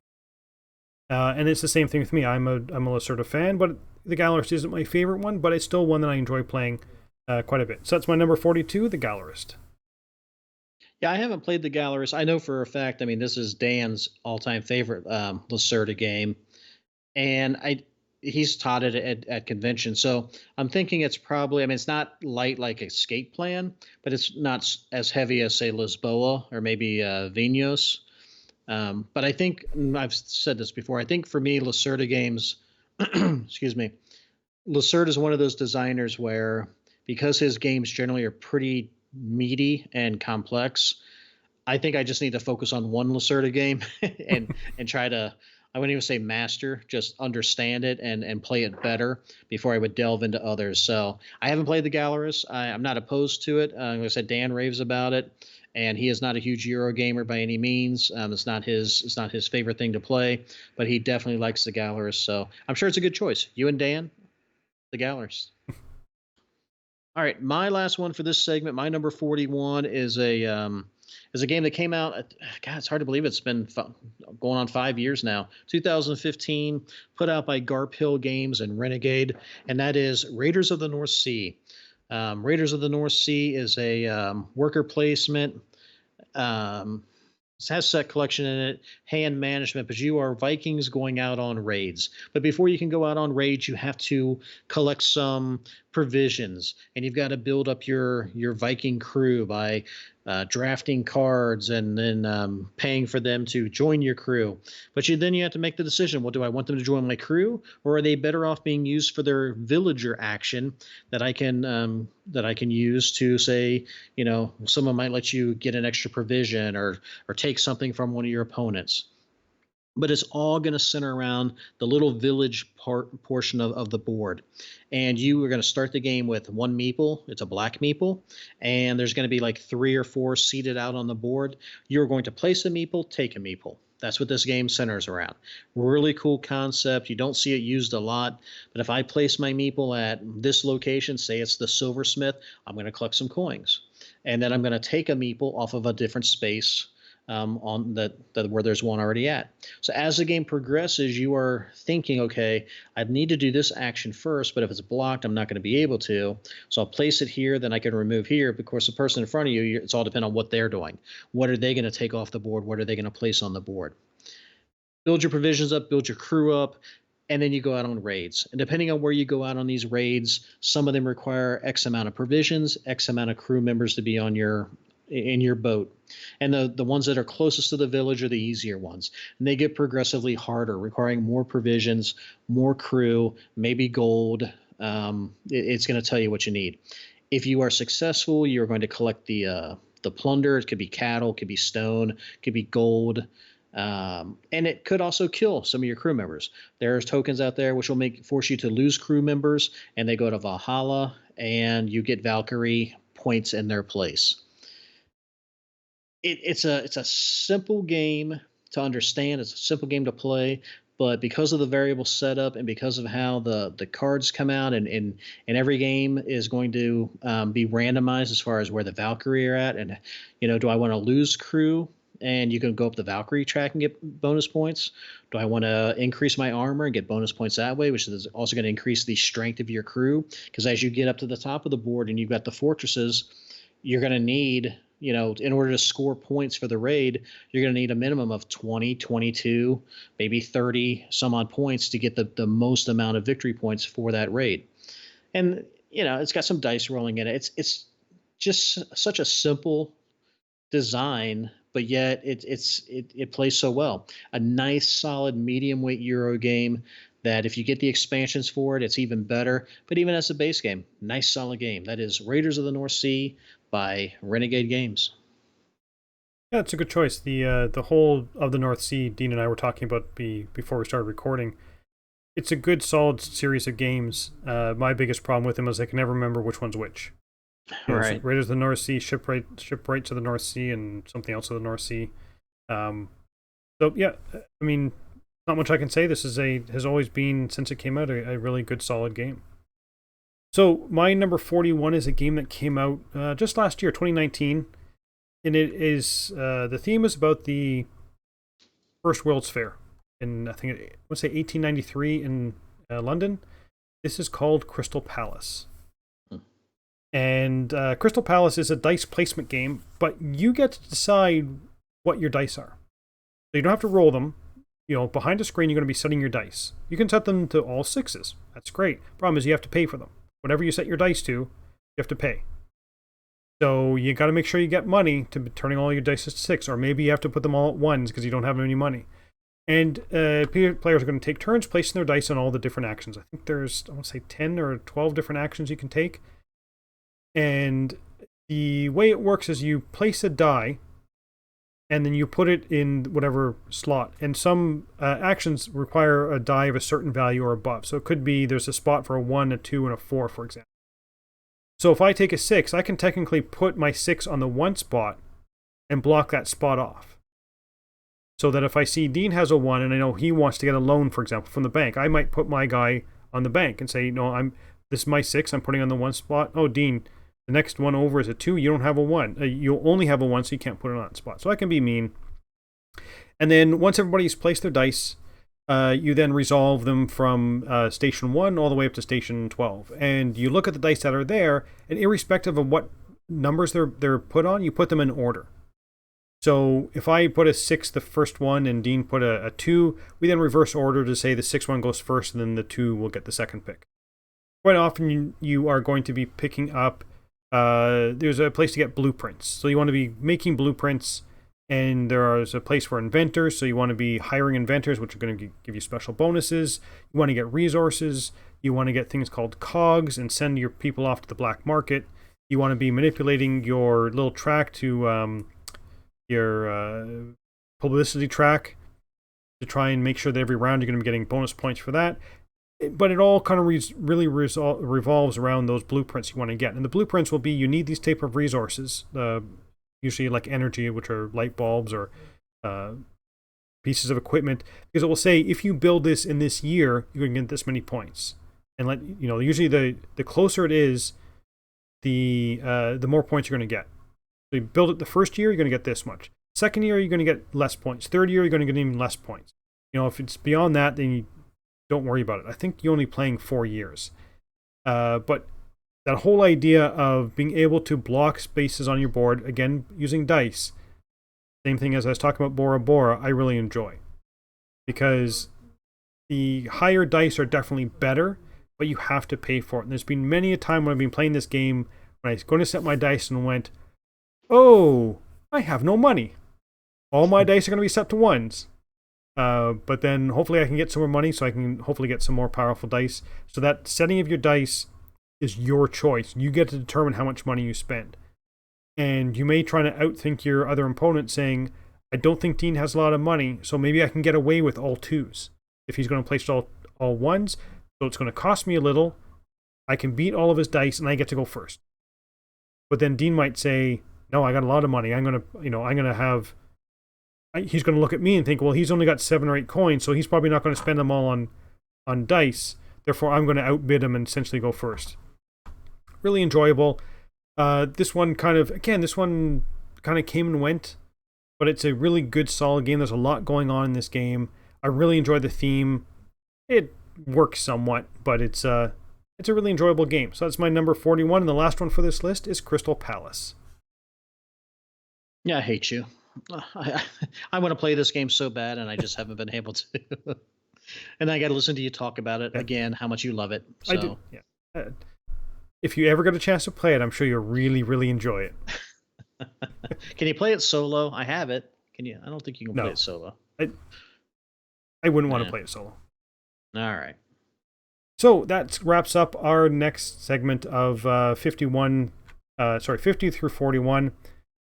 And it's the same thing with me. I'm a Lacerda fan, but the Gallerist isn't my favorite one, but it's still one that I enjoy playing quite a bit. So that's my number 42, the Gallerist. Yeah, I haven't played the Gallerist. I know for a fact. I mean, this is Dan's all-time favorite Lacerda game, and I he's taught it at convention. So I'm thinking it's probably. I mean, it's not light like Escape Plan, but it's not as heavy as say Lisboa or maybe Vinos. But I think I've said this before. I think for me, Lacerda games, excuse me, Lacerda is one of those designers where because his games generally are pretty meaty and complex, I think I just need to focus on one Lacerda game and try to I wouldn't even say master, just understand it and play it better before I would delve into others. So I haven't played the Gallerist. I'm not opposed to it. Like I said, Dan raves about it, and he is not a huge Euro gamer by any means. It's not his favorite thing to play, but he definitely likes the Gallerist. So I'm sure it's a good choice. You and Dan, the Gallerist. All right, my last one for this segment, my number 41 is a game that came out. God, it's hard to believe it's been going on 5 years now. 2015, put out by Garp Hill Games and Renegade, and that is Raiders of the North Sea. Raiders of the North Sea is a worker placement. Um, it has set collection in it, hand management, but you are Vikings going out on raids. But before you can go out on raids, you have to collect some provisions, and you've got to build up your Viking crew by drafting cards and then paying for them to join your crew. But then you have to make the decision: well, do I want them to join my crew, or are they better off being used for their villager action that I can use to say, someone might let you get an extra provision or take something from one of your opponents. But it's all going to center around the little village portion of the board. And you are going to start the game with one meeple. It's a black meeple. And there's going to be like 3 or 4 seated out on the board. You're going to place a meeple, take a meeple. That's what this game centers around. Really cool concept. You don't see it used a lot. But if I place my meeple at this location, say it's the silversmith, I'm going to collect some coins. And then I'm going to take a meeple off of a different space on that where there's one already at. So as the game progresses, you are thinking, okay, I need to do this action first, but if it's blocked, I'm not going to be able to. So I'll place it here, then I can remove here. Of course, the person in front of you, it's all dependent on what they're doing. What are they going to take off the board? What are they going to place on the board? Build your provisions up, build your crew up, and then you go out on raids. And depending on where you go out on these raids, some of them require X amount of provisions, X amount of crew members to be on in your boat. And the ones that are closest to the village are the easier ones. And they get progressively harder, requiring more provisions, more crew, maybe gold. It's going to tell you what you need. If you are successful, you're going to collect the plunder. It could be cattle, it could be stone, it could be gold. And it could also kill some of your crew members. There's tokens out there which will force you to lose crew members, and they go to Valhalla, and you get Valkyrie points in their place. It's a simple game to understand. It's a simple game to play, but because of the variable setup and because of how the cards come out, and every game is going to be randomized as far as where the Valkyrie are at, and do I want to lose crew? And you can go up the Valkyrie track and get bonus points. Do I want to increase my armor and get bonus points that way, which is also going to increase the strength of your crew? Because as you get up to the top of the board and you've got the fortresses, you're going to need, in order to score points for the raid, you're going to need a minimum of 20, 22, maybe 30 some odd points to get the most amount of victory points for that raid. And, it's got some dice rolling in it. It's just such a simple design, but yet it plays so well. A nice, solid, medium weight Euro game that if you get the expansions for it, it's even better. But even as a base game, nice, solid game. That is Raiders of the North Sea by Renegade Games. Yeah, it's a good choice. The whole of the North Sea, Dean and I were talking about before we started recording. It's a good, solid series of games. My biggest problem with them is I can never remember which one's which. Right. Raiders of the North Sea, Shipwrights of the North Sea, and something else of the North Sea. So yeah, I mean, not much I can say. This has always been, since it came out, a really good, solid game. So my number 41 is a game that came out just last year, 2019, and it is the theme is about the first World's Fair in, I think, I would say 1893 in London. This is called Crystal Palace. And Crystal Palace is a dice placement game, but you get to decide what your dice are. So you don't have to roll them. Behind a screen, you're going to be setting your dice. You can set them to all 6s. That's great. Problem is you have to pay for them. Whatever you set your dice to, you have to pay. So you got to make sure you get money to be turning all your dice to 6, or maybe you have to put them all at 1s because you don't have any money. And players are going to take turns placing their dice on all the different actions. I think there's, I want to say 10 or 12 different actions you can take. And the way it works is you place a die, and then you put it in whatever slot. And some actions require a die of a certain value or above. So it could be there's a spot for a 1, a 2, and a 4, for example. So if I take a 6, I can technically put my 6 on the 1 spot and block that spot off. So that if I see Dean has a 1 and I know he wants to get a loan, for example, from the bank, I might put my guy on the bank and say, no, this is my 6, I'm putting on the 1 spot. Oh, Dean, the next one over is a 2, you don't have a 1. You only have a 1, so you can't put it on that spot. So I can be mean. And then once everybody's placed their dice, you then resolve them from station 1 all the way up to station 12. And you look at the dice that are there, and irrespective of what numbers they're put on, you put them in order. So if I put a 6, the first one, and Dean put a 2, we then reverse order to say the 6 one goes first, and then the 2 will get the second pick. Quite often you are going to be picking up, there's a place to get blueprints. So you want to be making blueprints, and there's a place for inventors. So you want to be hiring inventors, which are going to give you special bonuses. You want to get resources. You want to get things called cogs and send your people off to the black market. You want to be manipulating your little track to your publicity track to try and make sure that every round you're going to be getting bonus points for that. But it all kind of really revolves around those blueprints you want to get. And the blueprints will be, you need these type of resources, usually like energy, which are light bulbs or pieces of equipment, because it will say, if you build this in this year, you can get this many points. And usually the closer it is, the more points you're going to get. So you build it the first year, you're going to get this much. Second year, you're going to get less points. Third year, you're going to get even less points. If it's beyond that, then you don't worry about it. I think you're only playing 4 years. But that whole idea of being able to block spaces on your board, again, using dice, same thing as I was talking about Bora Bora, I really enjoy. Because the higher dice are definitely better, but you have to pay for it. And there's been many a time when I've been playing this game, when I was going to set my dice and went, oh, I have no money. All my dice are going to be set to 1s. But then hopefully I can get some more money so I can hopefully get some more powerful dice. So that setting of your dice is your choice. You get to determine how much money you spend. And you may try to outthink your other opponent saying, I don't think Dean has a lot of money, so maybe I can get away with all 2s. If he's going to place all 1s, so it's going to cost me a little. I can beat all of his dice and I get to go first. But then Dean might say, no, I got a lot of money. I'm going to have, he's going to look at me and think, well, he's only got 7 or 8 coins, so he's probably not going to spend them all on dice. Therefore, I'm going to outbid him and essentially go first. Really enjoyable. This one kind of came and went, but it's a really good, solid game. There's a lot going on in this game. I really enjoy the theme. It works somewhat, but it's a really enjoyable game. So that's my number 41, and the last one for this list is Crystal Palace. Yeah, I hate you. I want to play this game so bad, and I just haven't been able to. And I got to listen to you talk about it again, how much you love it. So. I do. Yeah. If you ever get a chance to play it, I'm sure you'll really, really enjoy it. Can you play it solo? I have it. Can you? I don't think you can play it solo. I wouldn't want to play it solo. All right. So that wraps up our next segment of 50 through 41.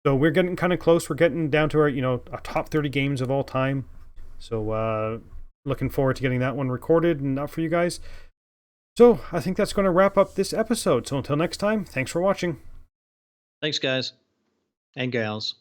So we're getting kind of close. We're getting down to our top 30 games of all time. So looking forward to getting that one recorded and up for you guys. So I think that's going to wrap up this episode. So until next time, thanks for watching. Thanks, guys and gals.